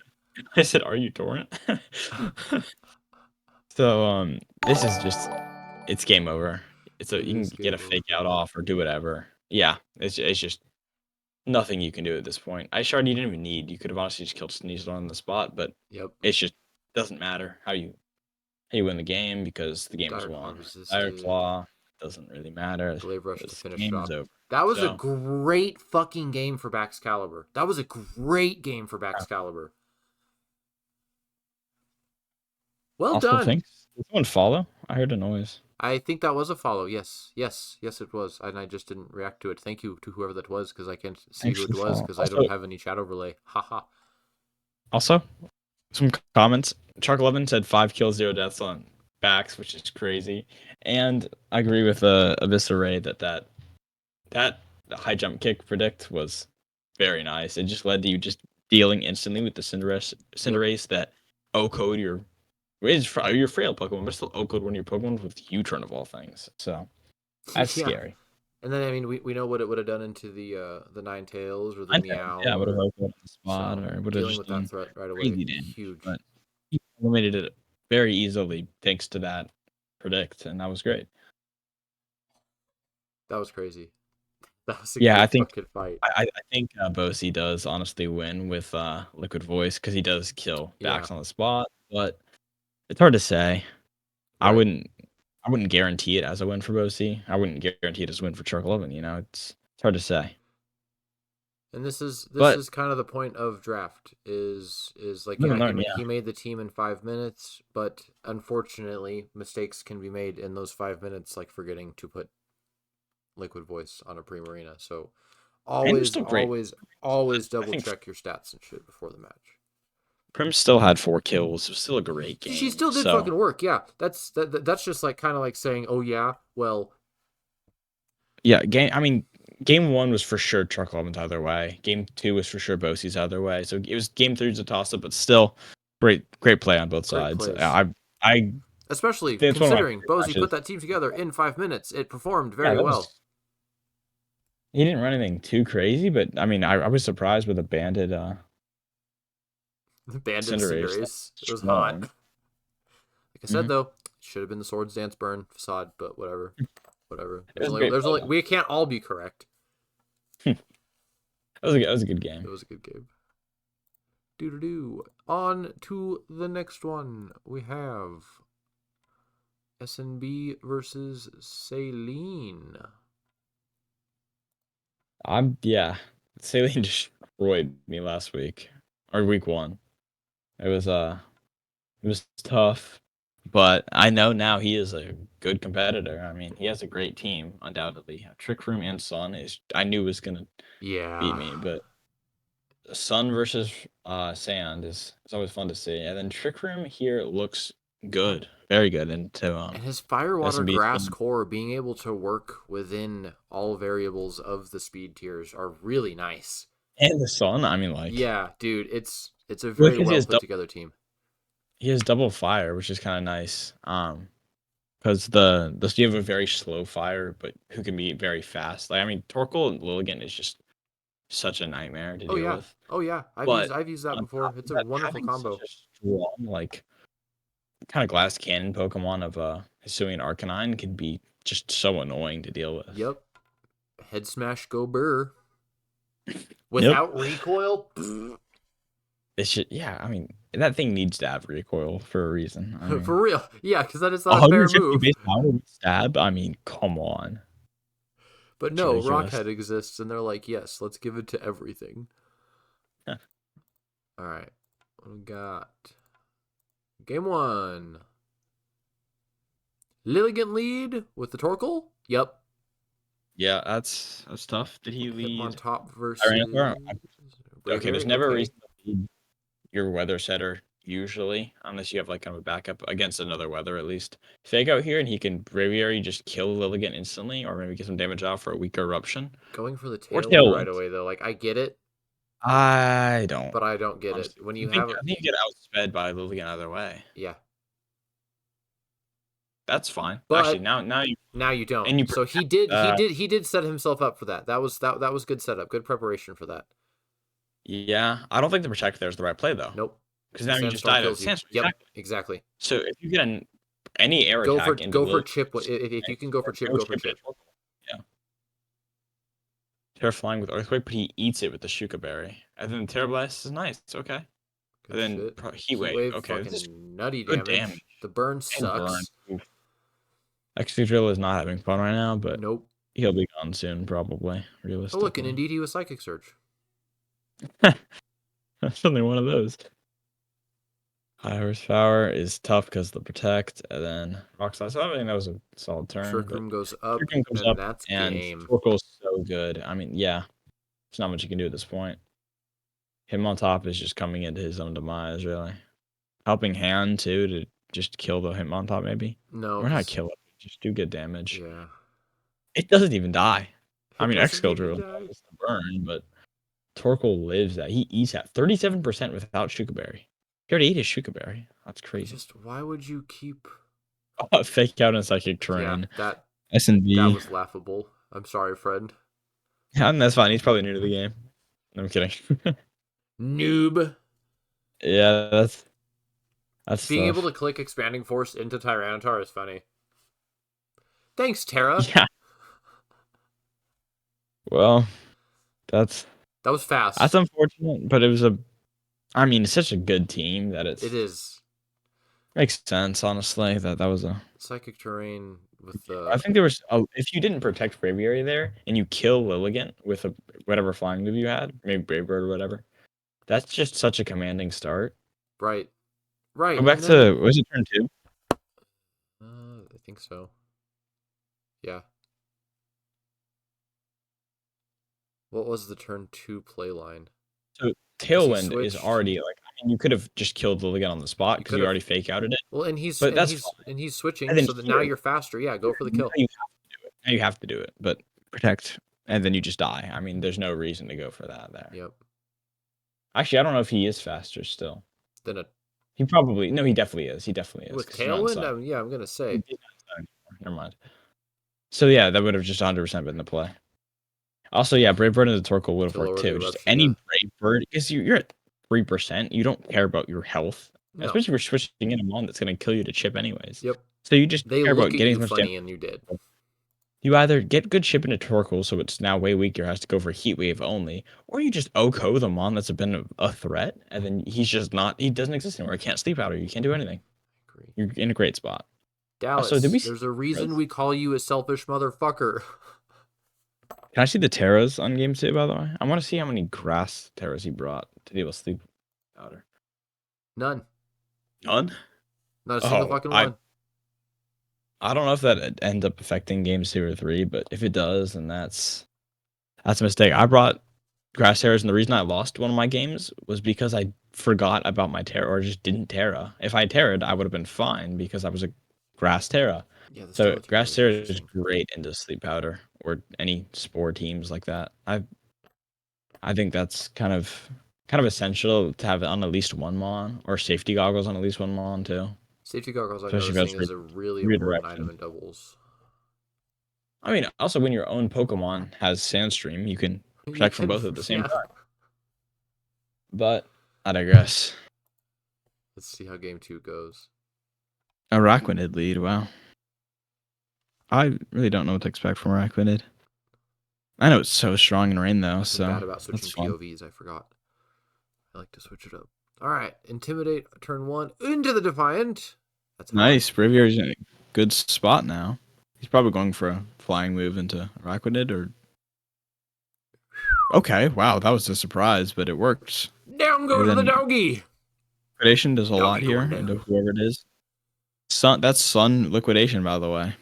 I said, "Are you Torrent?" So this is just it's game over. It You can is get game a over fake for out him. off or do whatever. Yeah, it's just nothing you can do at this point. I shard you didn't even need. You could have honestly just killed Sneasel on the spot, but Yep. it's just doesn't matter how you win the game because the game is Dire Claw won. Dire resisted. Claw doesn't really matter. Glaive Rush to This finish it game is off. over. That was a So great fucking game for Baxcalibur. That was a great game for Baxcalibur. Well also done. thinks did someone follow? I heard a noise. I think that was a follow. Yes, it was, and I just didn't react to it. Thank you to whoever that was, because I can't see Thanks who for it the was follow. because I don't have any chat overlay. Haha. Also, some comments. Chuck Levin said 5 kills, 0 deaths on backs, which is crazy. And I agree with Abyssa Ray that high jump kick predict was very nice. It just led to you just dealing instantly with the Cinderace that O-code your frail Pokemon, but still O-code one of your Pokemon with U-turn of all things. So that's Yeah. scary. And then I mean we know what it would have done into the Nine Tails or the Ninetales, Meow, yeah, would have or O-code on the spot so or would have dealing just with that done threat right away, crazy damage. huge. But he eliminated it very easily thanks to that predict, and that was great. That was crazy. That was a Yeah, I good think fucking fight. I think Bosi does honestly win with Liquid Voice because he does kill Yeah, backs on the spot, but it's hard to say. I right. wouldn't I wouldn't guarantee it as a win for Bosi. I wouldn't guarantee it as a win for Chuck Lovin. You know, it's hard to say. And this But is kind of the point of draft is like, live yeah, and learn. Yeah, he made the team in 5 minutes, but unfortunately mistakes can be made in those 5 minutes, like forgetting to put Liquid Voice on a Primarina. So and they're always, still great. always, always I double think check your stats and shit before the match. Prim still had 4 kills. It was still a great She game. still did So fucking work. Yeah, that's just like kind of like saying, oh yeah, well, yeah, game 1 was for sure Chuck Lovin's either way. Game 2 was for sure Bosie's either way. So it was game 3 was a toss up, but still great play on both great sides. plays. I Especially think it's one of my considering favorite Bozy matches. put that team together in 5 minutes. It performed Yeah, very that well. was he didn't run anything too crazy, but I mean, I was surprised with a banded Banded Cinderace. Cinderace. It was hot. Strong. Like I said Mhm. though, should have been the Swords Dance Burn facade, but whatever. Whatever. It was a great There's play, only we can't all be correct. though. That was a good game. It was a good game. Doo doo doo. On to the next one. We have SNB versus Saline. Yeah. Saline destroyed me last week or week 1. It was it was tough, but I know now he is a good competitor. I mean, he has a great team, undoubtedly. Trick Room and Sun is I knew was gonna beat Yeah. me, but Sun versus Sand is always fun to see. And then Trick Room here looks good, very good. And to And his Firewater SMB Grass Sun core being able to work within all variables of the speed tiers are really nice. and the Sun, I mean, like Yeah, dude, it's a very because well put together team. he has double fire, which is kind of nice. Because you have a very slow fire, but who can be very fast. Like I mean, Torkoal and Lilligant is just such a nightmare to Oh deal yeah. with. Oh yeah. But I've used that on before. top It's of a that, wonderful having such combo. a strong, like, kind of glass cannon Pokemon of Hisuian Arcanine can be just so annoying to deal with. Yep. Head smash go burr. Yep. Without recoil? It's just, yeah, I mean, that thing needs to have recoil for a reason. I mean, For real. Yeah, because that is not a fair 150 move. base power with stab, I mean, come on. But It's no, ridiculous. Rockhead exists, and they're like, yes, let's give it to everything. Huh. All right. What we got? Game 1. Lilligant lead with the Torkoal? Yep. Yeah, that's tough. Did he Hitmontop lead versus Okay, there's Braviary? never a Okay. reason to lead your weather setter usually, unless you have like kind of a backup against another weather at least. Fake out here and he can Braviary just kill Lilligant instantly, or maybe get some damage off for a weaker eruption. Going for the Or tailwind right Tailwind. away though, like I get it, I don't but I don't get it. honestly. When you have, I think you get outsped by Lilligant either way. yeah, That's fine. Actually, but now you now you don't. and you So protect, he did set himself up for that. That was good setup, good preparation for that. yeah. I don't think the protect there is the right play though, Nope, because the now you just sandstorm died at kills you. Sandstorm. Yep, Exactly. exactly. So if you get any air attack into Go for Lilligant, chip. If you can go for chip, go go for chip it. chip. Yeah. Terra flying with Earthquake, but he eats it with the Shuka Berry. And then Terra Blast is nice. It's okay. Good And then shit. Heat Wave. Okay, this is Fucking nutty good damage. damage. The burn And burn. sucks. Oof. XP Drill is not having fun right now, but Nope. he'll be gone soon, probably, Oh look, and realistically. indeed he was Psychic Surge. That's only one of those. High horsepower is tough because the protect, and then rock slide. So I think that was a solid turn. Trick But Room goes up, Trick Room comes and up, that's and game. Torkoal's so good. I mean, yeah, there's not much you can do at this point. Him on top is just coming into his own demise, really. Helping hand too to just kill the him on top, maybe. No, Or not because kill it, just do good damage. yeah, It doesn't even die. I it mean, doesn't X-Skill even Drill die. is the burn, but Torkoal lives that. He eats at 37% without Shukaberry. He already ate his Shukaberry. That's crazy. Why would you keep? Fake out in Psychic Yeah, Terrain. that S&B. was laughable. I'm sorry, friend. Yeah, and that's fine. He's probably new to the game. No, I'm kidding. Noob. Yeah, that's Being able tough. to click Expanding Force into Tyranitar is funny. Thanks, Terra. Yeah. Well, that's That was that's fast. unfortunate, but it was a. I mean, it's such a good team that It is. makes sense. Honestly, that was a. Psychic Terrain with I the think there was if you didn't protect Braviary there and you kill Lilligant with a whatever flying move you had, maybe Brave Bird or whatever. That's just such a commanding start. right, Go right, back and then to was it turn 2? I think so. Yeah. What was the turn 2 play line? So Because he Tailwind is switched. already like I mean you could have just killed Lilligant on the spot You because could you have. already fake outed it, Well, but that's fine. and he's And switching then so that now here, you're faster. Yeah, go for the now kill. you have to do it. Now you have to do it, but protect and then you just die. I mean, there's no reason to go for that there. Yep. Actually, I don't know if he is faster still. Then a He probably no, he definitely is. He definitely is with because he's not tailwind. inside. Yeah, I'm gonna say. He's not inside anymore. Never mind. So yeah, that would have just 100% been the play. Also, yeah, Brave Bird and the Torkoal would have To worked lower the too. Just eruption, any yeah. Brave Bird because you're at 3%. You don't care about your health, No. especially if you're switching in a mon that's going to kill you to chip anyways. Yep. So you just They care look about at getting as you much damage. funny, and you did. You either get good chip into Torkoal, so it's now way weaker, has to go for Heat Wave only, or you just OHKO the mon that's been a threat, and then he's just not. He doesn't exist anymore. He can't sleep out, or you can't do anything. Agree. You're in a great spot. Also, did Dallas, we see there's a reason Terras? we call you a selfish motherfucker. Can I see the Terras on game 2, by the way? I want to see how many grass Terras he brought to deal with sleep powder. None. None? Not a single Oh, fucking one. I don't know if that ends up affecting games 2 or 3, but if it does, then that's a mistake. I brought grass Terras, and the reason I lost one of my games was because I forgot about my Terra or just didn't Terra. If I Terra'd, I would have been fine because I was a grass Terra. Yeah, the So Stellathron grass was Terra is interesting. great into sleep powder or any spore teams like that. I think that's kind of essential to have it on at least one mon or safety goggles on at least one mon too. Safety goggles, I'm Especially if noticing, that's is a really important item redirection. in doubles. I mean, also when your own Pokemon has Sandstream, you can You protect from can, both at the same yeah. time. But I digress. Let's see how game 2 goes. Araquanid lead, wow. I really don't know what to expect from Araquanid. I know it's so strong in rain though, I'm so bad about switching that's fun. POVs, I forgot. I like to switch it up. Alright, Intimidate, turn 1, into the Defiant. That's high. Nice, Braviary's in a good spot now. He's probably going for a flying move into Araquanid or... Okay, wow, that was a surprise, but it works. Down goes the doggy! Liquidation does a lot Doggy here going into down. whoever it is. That's Sun Liquidation, by the way.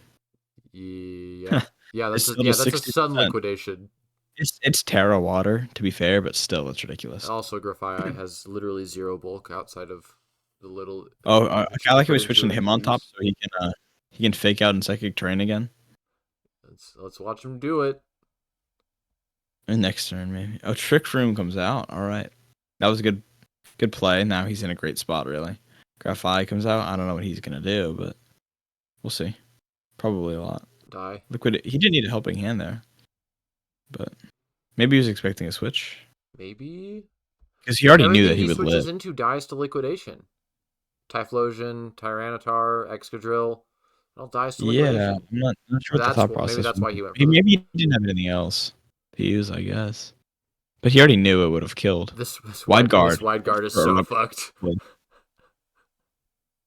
Yeah. Yeah, It's still that's a 60%. sun liquidation. It's Terra Water, to be fair, but still, it's ridiculous. Also, Grafii has literally 0 bulk outside of The little. Oh, that I you like how put he's into switching to him on top, infuse. so he can fake out in psychic terrain again. Let's watch him do it. And next turn, maybe. Oh, Trick Room comes out. All right, that was a good play. Now he's in a great spot, really. Graphi comes out. I don't know what he's gonna do, but we'll see. Probably a lot. Die. Liquid. He did need a helping hand there, but maybe he was expecting a switch Maybe. because he already knew Everything that he he would live. switches into dies to liquidation. Typhlosion, Tyranitar, Excadrill. It all dies to Yeah, liquidation. I'm not sure what the That's thought maybe process that's was. why he went He for the. maybe he didn't have anything else to use, I guess. But he already knew it would have killed. This Wide this guard. wide guard is For so eruption. fucked.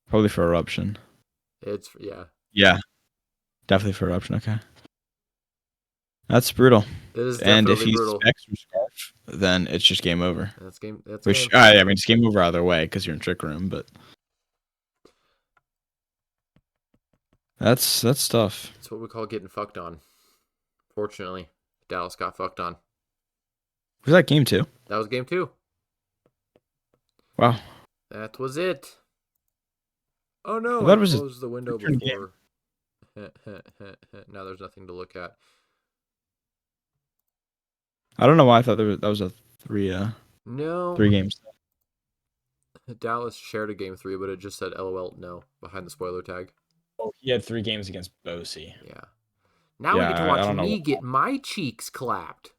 Probably for eruption. It's yeah. Yeah, definitely for eruption. Okay, that's brutal. It is And if definitely he brutal. specs or scarf, then it's just game over. That's game. That's Which game. I mean, it's game over either way because you're in trick room. But that's tough. It's what we call getting fucked on. Fortunately, Dallas got fucked on. Was that game 2? That was game 2. Wow. That was it. Oh no! I thought I it was a closed the window turn game. before. Now there's nothing to look at. I don't know why I thought that was a three No, games. Dallas shared a game 3, but it just said LOL no behind the spoiler tag. Oh, he had 3 games against Bosi. Yeah. Now we Yeah, get to I watch don't know. me get my cheeks clapped.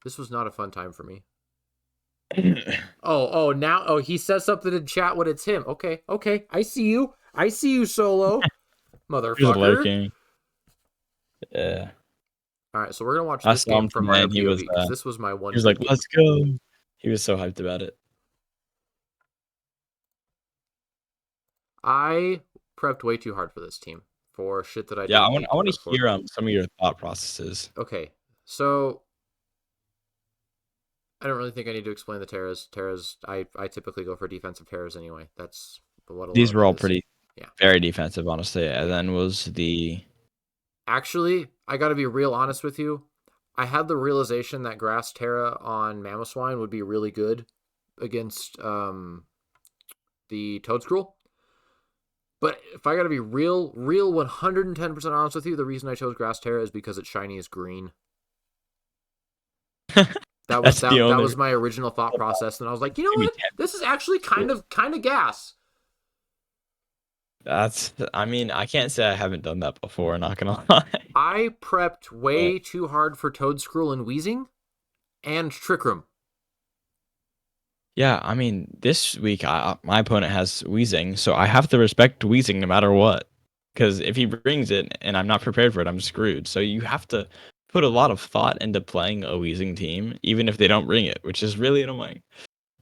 This was not a fun time for me. Now he says something in chat when it's him. Okay, I see you, Solo, He was motherfucker. lurking. Yeah. All right, so we're gonna watch I this saw game him from our today, and POV because this was my one. he was good like, game. "Let's go!" He was so hyped about it. I prepped way too hard for this team for shit that I Yeah, didn't. I want to hear some of your thought processes. Okay, so I don't really think I need to explain the Terras. Terras, I typically go for defensive Terras anyway. That's what a lot These of were it all is. pretty, Yeah, very defensive, honestly. And Yeah. then was the Actually, I got to be real honest with you. I had the realization that Grass Terra on Mamoswine would be really good against the Toadscruel. But if I got to be real 110% honest with you, the reason I chose Grass Terra is because its shiny is green. That was that's the only. that was my original thought process, and I was like, you know what? This is actually kind of gas. I mean, I can't say I haven't done that before, not gonna lie. I prepped way too hard for Toadscruel and Weezing and Trick Room. Yeah, I mean, this week my opponent has Weezing, so I have to respect Weezing no matter what. Because if he brings it and I'm not prepared for it, I'm screwed. So you have to put a lot of thought into playing a Weezing team, even if they don't bring it, which is really annoying.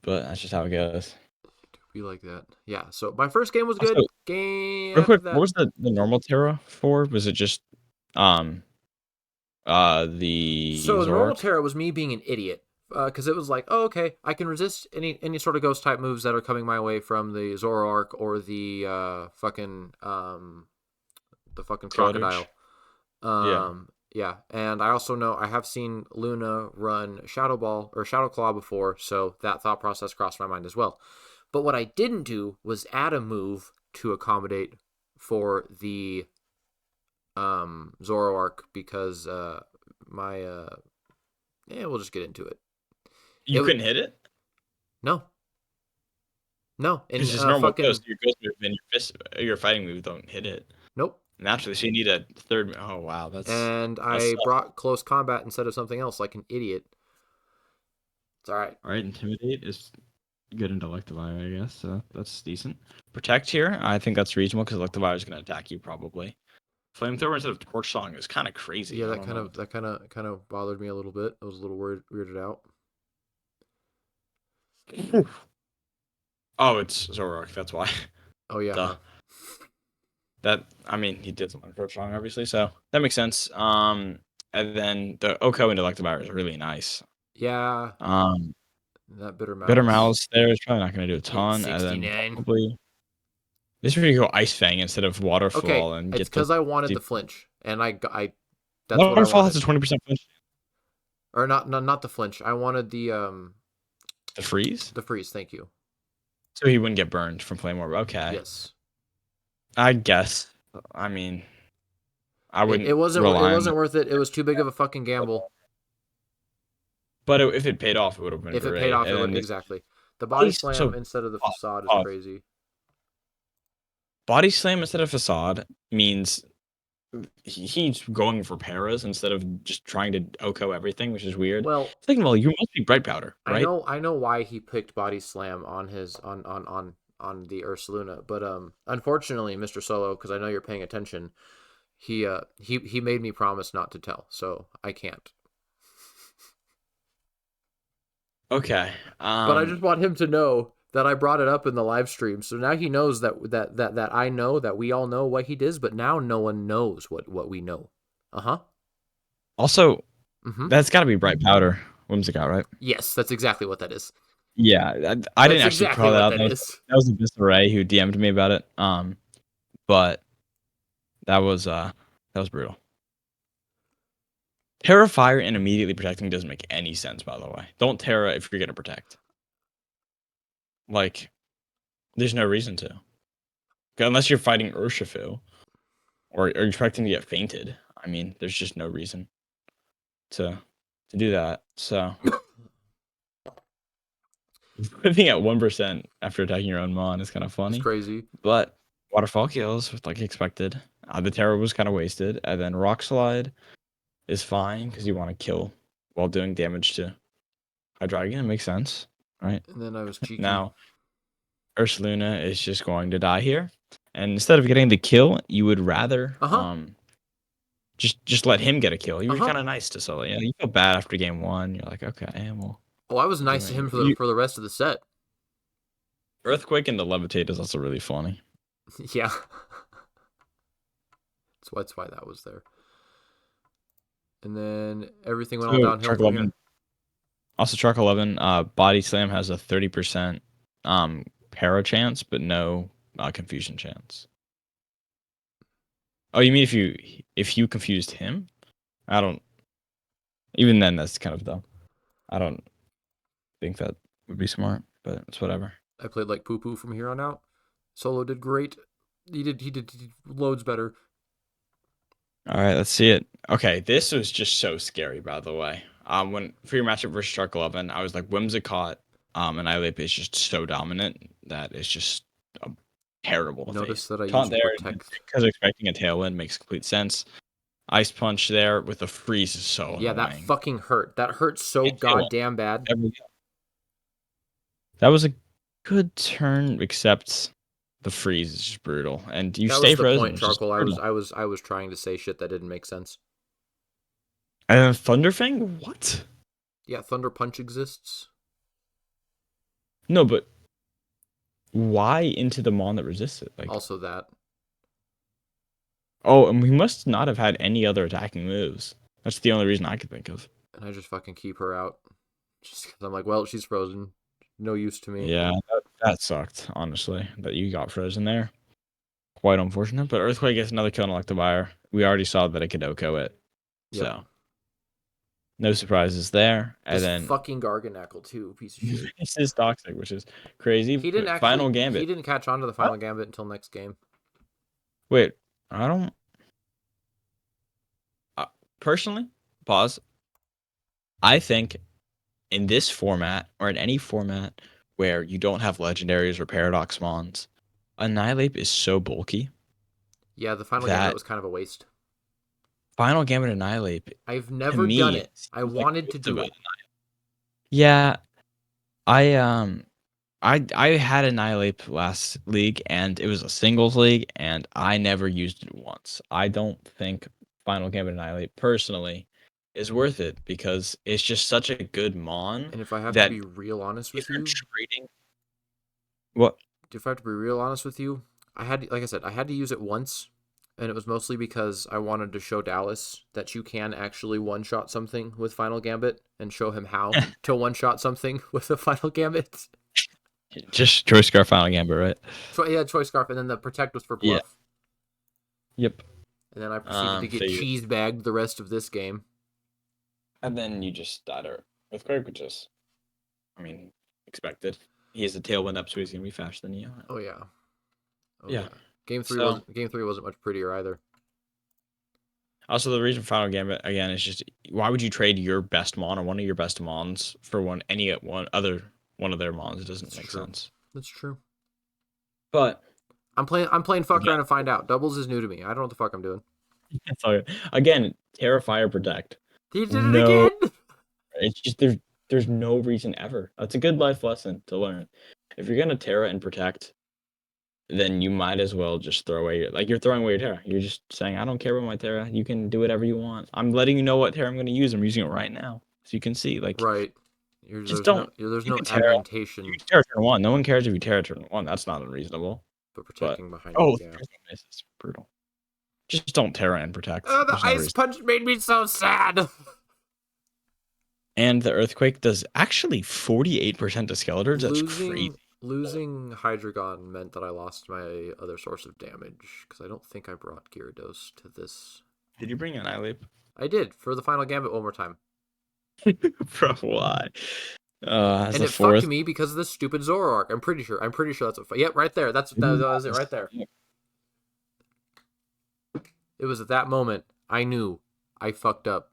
But that's just how it goes. Be like that. Yeah, so my first game was good. Also, Game real quick, that. what was the normal Terra for? Was it just the So the normal Zoroark? Terra was me being an idiot. Because it was like, oh, okay, I can resist any sort of ghost type moves that are coming my way from the Zoroark or the fucking crocodile. Yeah, and I also know I have seen Luna run Shadow Ball or Shadow Claw before, so that thought process crossed my mind as well. But what I didn't do was add a move to accommodate for the Zoroark because we'll just get into it. You couldn't hit it? No. Because just normal ghost, your ghost move and your fighting move don't hit it. Nope. Naturally, so you need a third. Oh wow, And I brought close combat instead of something else, like an idiot. It's all right. All right, intimidate is good in Electivire, I guess. So that's decent. Protect here, I think that's reasonable because Electivire is going to attack you probably. Flamethrower instead of Torch Song is kind of crazy. Yeah, that kind of bothered me a little bit. I was a little weirded out. Oh, it's Zoroark. That's why. Oh yeah. Duh. That I mean, he did something Torch Song, obviously, so that makes sense. And then the Oko into Electivire is really nice. Yeah. That Bitter Mouse there is probably not going to do a ton. And then probably this is where you go Ice Fang instead of Waterfall and it's because I wanted the flinch, and I that's Waterfall has a 20% flinch. Or not the flinch. I wanted the freeze. The freeze. Thank you. So he wouldn't get burned from Flame Orb. Okay. Yes. I guess. I mean, I It, wouldn't it wasn't it rely on wasn't that. worth it. It was too big of a fucking gamble. But if it paid off, it would have been If it paid great. off, it And would then this exactly. The body slam so instead of the pause, facade is pause. crazy. Body slam instead of facade means he's going for paras instead of just trying to OHKO everything, which is weird. Well, Second of all, you must be bright powder, right? I know why he picked body slam on his on the Ursaluna, but unfortunately, Mr. Solo, because I know you're paying attention, he made me promise not to tell, so I can't. Okay. But I just want him to know that I brought it up in the live stream, so now he knows that I know that we all know what he does, but now no one knows what we know. Uh-huh. Also, Mm-hmm. that's got to be bright powder. Whimsicott, right? Yes, that's exactly what that is. Yeah, I didn't That's actually exactly call that what out. that is. That was Abyss Array who DM'd me about it. But that was brutal. Terra Fire and immediately protecting doesn't make any sense, by the way. Don't Terra if you're gonna protect. Like, there's no reason to. Unless you're fighting Urshifu or you're expecting to get fainted. I mean, there's just no reason to do that. So living at 1% after attacking your own Mon is kind of It's funny. crazy. But waterfall kills like expected. The Terra was kind of wasted, and then Rock Slide is fine because you want to kill while doing damage to Hydreigon. It makes sense, right? And then I was cheeky. Now Ursaluna is just going to die here, and instead of getting the kill, you would rather Uh-huh. just let him get a kill. You were Uh-huh. kind of nice to Sully. You feel bad after game one. You're like, okay, well, Oh, I was do nice to him it. for the rest of the set. Earthquake and the levitate is also really funny. Yeah. That's why that was there. And then everything went all So downhill Truck from here. 11, also Truck 11, Body Slam has a 30% para chance, but no confusion chance. Oh, you mean if you confused him? I don't. Even then, that's kind of dumb. I don't think that would be smart, but it's whatever. I played like poo poo from here on out. Solo did great. He did loads better. All right, let's see it. Okay, this was just so scary, by the way. When for your matchup versus Shark 11, I was like Whimsicott, and Ileap is just so dominant that it's just a terrible to Notice face. that I Taunt used there protect. because expecting a tailwind makes complete sense. Ice Punch there with a freeze is so Yeah, that annoying. fucking hurt. That hurt so And tailwind. goddamn bad. That was a good turn, except the freeze is just brutal, and you That stay was the frozen, point, which is Charcoal. brutal. I was trying to say shit that didn't make sense. And then Thunderfang, what? Yeah, Thunder Punch exists. No, but why into the Mon that resists it? Like, Also that. oh, and we must not have had any other attacking moves. That's the only reason I could think of. And I just fucking keep her out. Just because I'm like, well, she's frozen. No use to me. Yeah, that sucked, honestly, that you got frozen there. Quite unfortunate, but Earthquake gets another kill on Electivire. We already saw that it could OHKO it. Yep. So, no surprises there. And This then fucking Garganackle too, piece of shit. this is Toxic, which is crazy. But Final Gambit. He didn't catch on to the final gambit until next game. Wait, I don't. Personally, pause. I think in this format or in any format where you don't have legendaries or paradox mons, Annihilate is so bulky Yeah, the final gambit that was kind of a waste. Final Gambit Annihilate I've to never done me it. I seems like wanted to do it. yeah, I I had Annihilate last league and it was a singles league and I never used it once. I don't think Final Gambit Annihilate personally is worth it because it's just such a good mon And if I have to that be real honest if with you're you, trading what if I have to be real honest with you, I had, like I said, I had to use it once, and it was mostly because I wanted to show Dallas that you can actually one-shot something with Final Gambit and show him how to one-shot something with the Final Gambit. just Choice Scar Final Gambit, right? Yeah, Choice Scarf, and then the Protect was for Yeah. bluff. Yep. And then I proceeded to get Figured. cheese bagged the rest of this game. And then you just died Earthquake, which is, I mean, expected. he has the tailwind up, so he's gonna be faster than you. Oh yeah. Oh Yeah. yeah. Game three So wasn't much prettier either. also the reason Final Gambit again is just why would you trade your best mon or one of your best mons for one of their mons? It doesn't That's make true. sense. That's true. But I'm playing fuck again, around and find out. Doubles is new to me. I don't know what the fuck I'm doing. it's all, again, Terra Fire Protect. He did it No, again. it's just there's no reason ever. That's a good life lesson to learn. If you're gonna Terra and Protect, then you might as well just throw away you're throwing away your Terra. You're just saying, I don't care about my Terra. You can do whatever you want. I'm letting you know what Terra I'm gonna use. I'm using it right now. So you can see, Right. just don't There's you no can Terra. You advantation, can Terra turn one. No one cares if you Terra turn one. That's not unreasonable. but But protecting behind it. oh, Yeah. this is brutal. Just don't Terra and Protect. Oh, the There's no ice reason. punch made me so sad. And the Earthquake does actually 48% to Skeletors. That's crazy. Losing Hydreigon meant that I lost my other source of damage because I don't think I brought Gyarados to this. Did you bring an Annihilape? I did for the final gambit one more time. Bro, why? As And a it fucked fourth. me because of the stupid Zoroark. I'm pretty sure that's what. Yep, right there. That was it right there. It was at that moment I knew I fucked up.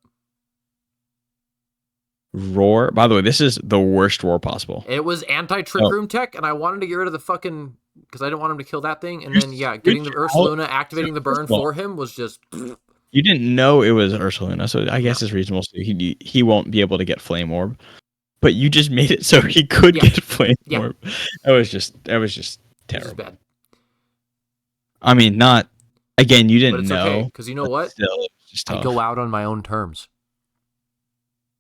Roar. By the way, this is the worst roar possible. And it was anti-trick room tech, and I wanted to get rid of the fucking because I didn't want him to kill that thing. And then getting the Ursaluna, activating the burn for him was just. You didn't know it was Ursaluna, so I guess it's reasonable. So he won't be able to get Flame Orb, but you just made it so he could get Flame Orb. That was just terrible. Bad. I mean, not again. You didn't know okay because you know what? Still, just I go out on my own terms.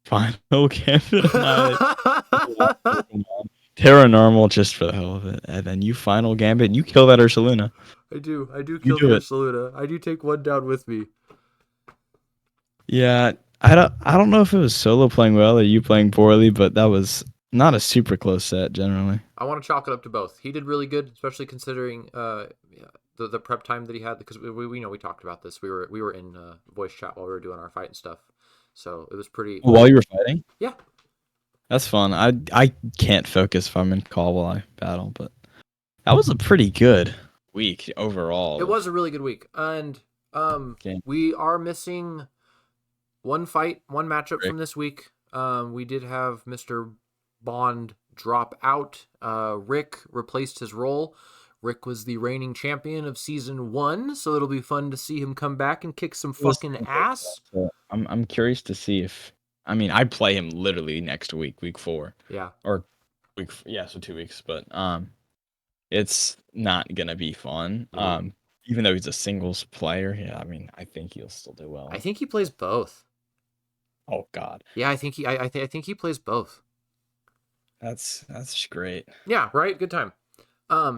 Final Gambit. Terra normal just for the hell of it, and then you Final Gambit and you kill that Ursaluna. I do kill the Ursaluna. I do take one down with me. Yeah, I don't know if it was solo playing well or you playing poorly, but that was not a super close set generally. I want to chalk it up to both. He did really good, especially considering the prep time that he had because we know we talked about this. We were in voice chat while we were doing our fight and stuff, so it was pretty. While you were fighting? Yeah, that's fun. I can't focus if I'm in call while I battle, but that was a pretty good week overall. It was a really good week, and we are missing one matchup from this week. We did have Mr. Bond drop out. Rick replaced his role. Rick was the reigning champion of season 1, so it'll be fun to see him come back and kick some fucking ass. I'm curious to see if I play him literally next week 4. Yeah. Or so 2 weeks, but it's not gonna be fun. Even though he's a singles player, yeah, I think he'll still do well. I think he plays both. Oh God. Yeah, I think he plays both. That's great. Yeah, right. Good time.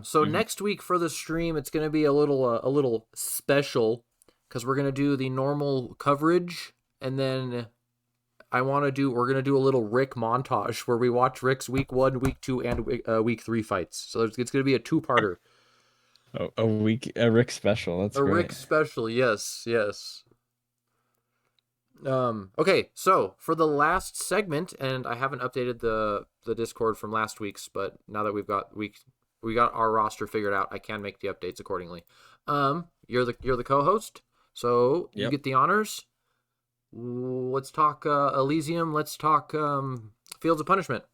So next week for the stream, it's gonna be a little special because we're gonna do the normal coverage, and then we're gonna do a little Rick montage where we watch Rick's week 1, week 2, and week 3 fights. So it's gonna be a 2-parter. Oh, a Rick special. That's great. Rick special. Yes. Okay, so for the last segment, and I haven't updated the Discord from last week's, but now that we got our roster figured out, I can make the updates accordingly. You're the co-host, so you get the honors. Let's talk Elysium. Let's talk Fields of Punishment.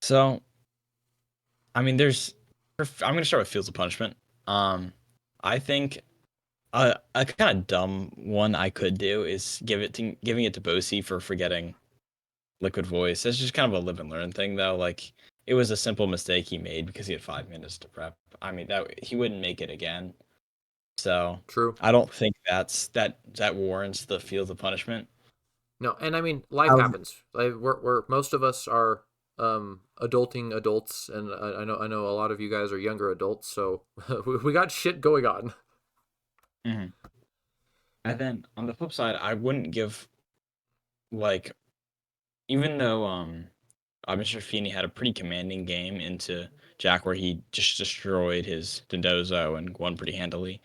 So, I'm going to start with Fields of Punishment. I think a kind of dumb one I could do is giving it to Bosi for forgetting Liquid Voice. It's just kind of a live and learn thing, though. Like, it was a simple mistake he made because he had 5 minutes to prep. That he wouldn't make it again. So True. I don't think that warrants the Fields of Punishment. No, and life happens. We're most of us are adulting adults, and I know a lot of you guys are younger adults, so we got shit going on. Mm-hmm. And then on the flip side, I wouldn't give even though Mr. Feeney had a pretty commanding game into Jack where he just destroyed his Dondozo and won pretty handily.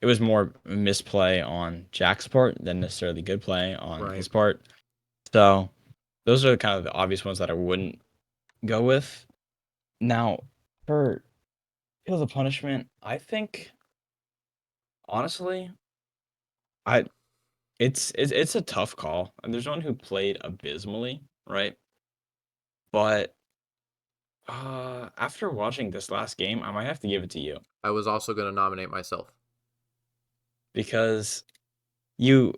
It was more misplay on Jack's part than necessarily good play on his part. So those are kind of the obvious ones that I wouldn't go with. Now, for Field of Punishment, I think honestly, I it's a tough call. And there's one who played abysmally, right? But after watching this last game, I might have to give it to you I was also going to nominate myself. because you.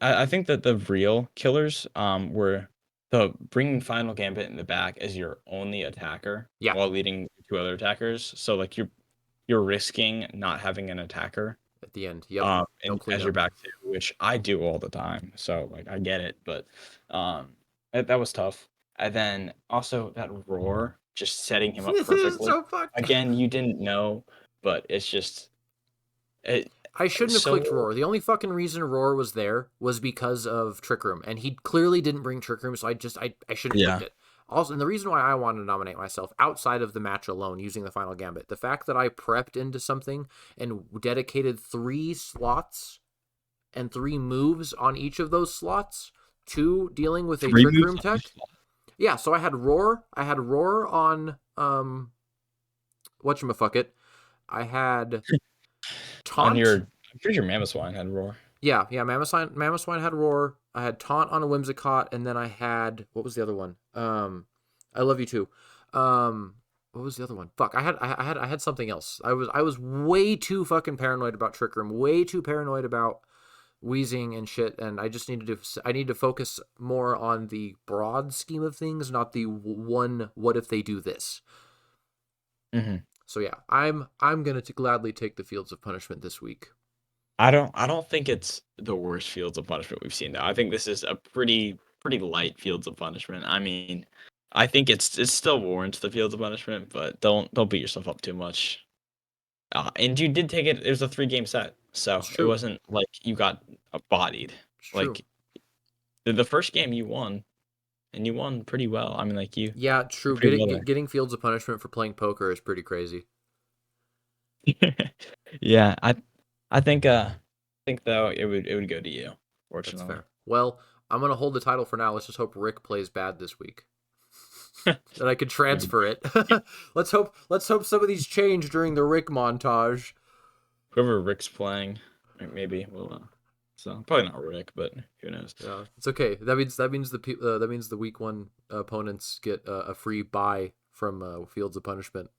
I think that the real killers were the bringing Final Gambit in the back as your only attacker Yeah, while leading two other attackers. So like you're risking not having an attacker at the end. Yep. No and as your cleanup. back two, which I do all the time. So like I get it, but that was tough. And then also that roar, just setting him up It's perfectly. so fucked. Again, you didn't know, but it's just it I shouldn't have clicked so Roar. The only fucking reason Roar was there was because of Trick Room, and he clearly didn't bring Trick Room, so I shouldn't have clicked yeah. it. Also, and the reason why I wanted to nominate myself outside of the match alone using the Final Gambit, the fact that I prepped into something and dedicated 3 slots and 3 moves on each of those slots to dealing with a Three Trick moves Room on each tech. slot. Yeah, so I had Roar on whatchamafucket. I had On your, Taunt. I'm pretty sure Mammoth had roar. Yeah. Mammoth Swine had Roar. I had Taunt on a Whimsicott, and then I had what was the other one? I love you too. What was the other one? Fuck, I had something else. I was way too fucking paranoid about Trick Room, way too paranoid about wheezing and shit, and I need to focus more on the broad scheme of things, not the one. What if they do this? Hmm. So yeah, I'm gonna gladly take the Fields of Punishment this week. I don't think it's the worst Fields of Punishment we've seen though. I think this is a pretty light Fields of Punishment. I mean, I think it still warrants the Fields of Punishment, but don't beat yourself up too much. And you did take it. It was a 3 game set, so It's it true. wasn't like you got bodied. It's true. Like the first game you won, and you won pretty well. I mean, like Yeah, you true. pretty well there. Getting Fields of Punishment for playing poker is pretty crazy. Yeah, I think though it would go to you, That's fortunately. fair. Well, I'm gonna hold the title for now. Let's just hope Rick plays bad this week, and I can transfer it. Let's hope some of these change during the Rick montage. Whoever Rick's playing, maybe will. So probably not Rick, but who knows? Yeah, it's okay. That means the week one opponents get a free buy from Fields of Punishment.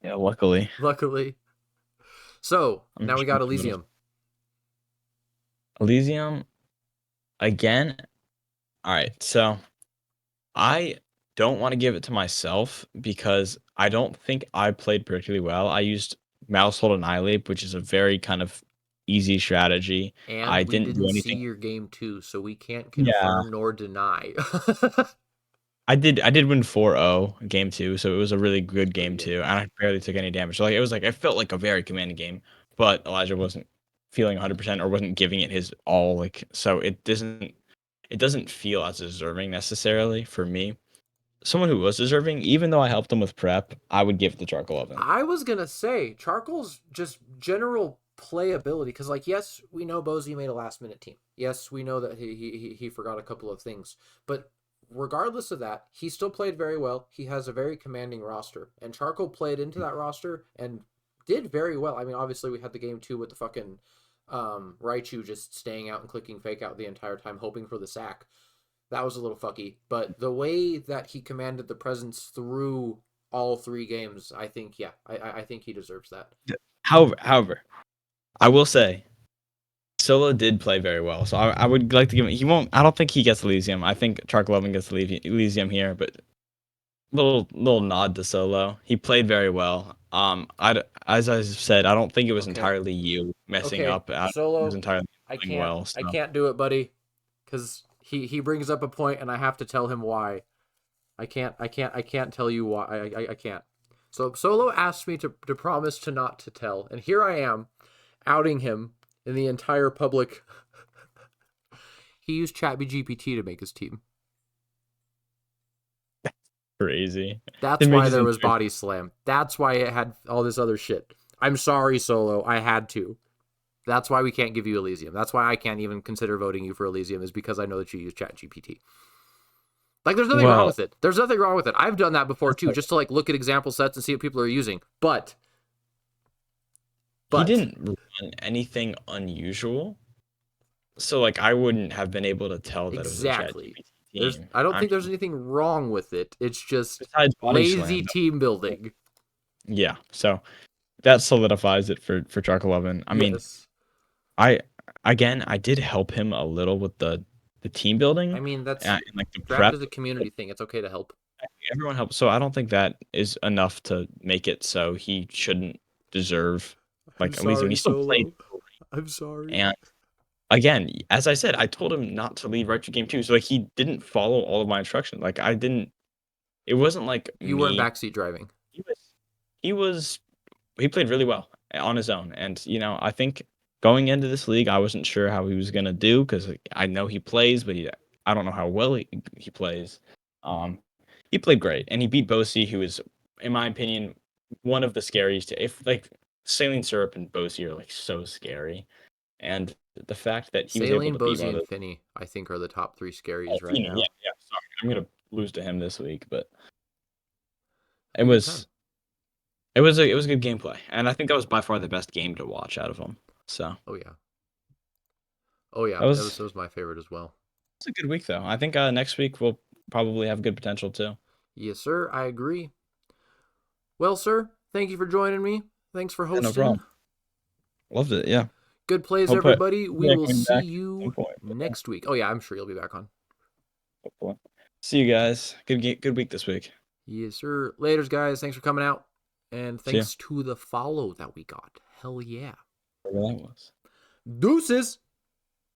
Yeah, luckily. Luckily. So I'm now we sure got he would've- Elysium. Elysium again. All right, so I don't want to give it to myself because I don't think I played particularly well. I used Mouse Hold Annihilate, which is a very kind of easy strategy. I And we didn't do didn't see anything. your game two, so we can't Yeah, confirm nor deny. I did win 4-0 game two, so it was a really It's good pretty game good. two, and I barely took any damage. So like it was like I felt like a very commanding game, but Elijah wasn't feeling 100% or wasn't giving it his all. Like so, it doesn't feel as deserving necessarily for me. Someone who was deserving, even though I helped him with prep, I would give it to Charcoal Oven. I was gonna say Charcoal's just general playability, because like yes, we know Bozy made a last minute team. Yes, we know that he forgot a couple of things, but regardless of that, he still played very well. He has a very commanding roster, and Charcoal played into that roster and did very well. I mean, obviously we had the game two with the fucking Raichu just staying out and clicking fake out the entire time, hoping for the sack. That was a little fucky, but the way that he commanded the presence through all 3 games, I think, yeah, I think he deserves that. However, I will say Solo did play very well, so I would like to give him. He won't. I don't think he gets Elysium. I think Charcoal Oven gets Elysium here, but little nod to Solo. He played very well. As I said, I don't think it was Okay, entirely you messing okay, up. It was Solo, entirely playing well. I So can't do it, buddy, because he brings up a point, and I have to tell him why. I can't tell you why. I can't. So Solo asked me to promise to not to tell, and here I am, outing him in the entire public. He used ChatGPT to make his team. crazy. That's Didn't make why his there was entire. Body Slam. That's why it had all this other shit. I'm sorry, Solo. I had to. That's why we can't give you Elysium. That's why I can't even consider voting you for Elysium, is because I know that you use ChatGPT. Like, there's nothing wrong Well, with it. There's nothing wrong with it. I've done that before too, just to like look at example sets and see what people are using. But he but didn't run anything unusual, so like I wouldn't have been able to tell that it was a exactly. ChatGPT There's team. I don't I think there's mean, anything wrong with it. It's just besides body lazy slam, team building. yeah. So that solidifies it for Chuck 11. I mean, Yes. I I did help him a little with the team I building mean, and, that's like the draft prep. is a community thing. It's okay to help. Everyone helps. So I don't think that is enough to make it so he shouldn't deserve I'm like at least when he sorry, still played. Solo. I'm sorry. And again, as I said, I told him not to lead right to game 2, so, like, he didn't follow all of my instructions, like, I didn't it wasn't like You weren't me. backseat driving. He was he was he played really well on his own, and, I think going into this league, I wasn't sure how he was gonna do 'cause, like, I know he plays, but I don't know how well he plays. Um, he played great, and he beat Bosi, who is, in my opinion, one of the scariest if, like, Saline Syrup and Bosi are, like, so scary, and the fact that he was able Saline, to beat Bozy, one of and those. Finney, I think, are the top three Oh, scaries right Feeney, yeah, now. yeah, sorry, I'm gonna lose to him this week, but it Be a good time. was it was a good gameplay, and I think that was by far the best game to watch out of them. So Oh yeah. Oh yeah. that That was was my favorite as well. it's a good week though. I think next week we'll probably have good potential too. Yes, sir. I agree. Well, sir, thank you for joining me. Thanks for Yeah, no hosting. problem. Loved it. Yeah. Good plays, Hope I everybody. We yeah, will coming see back at some you point. But yeah, next week. Oh yeah, I'm sure you'll be back on. hopefully. See you guys. Good week this week. Yes, sir. Laters, guys. Thanks for coming out. And See ya. thanks to the follow that we got. Hell yeah. Whatever that was. Deuces.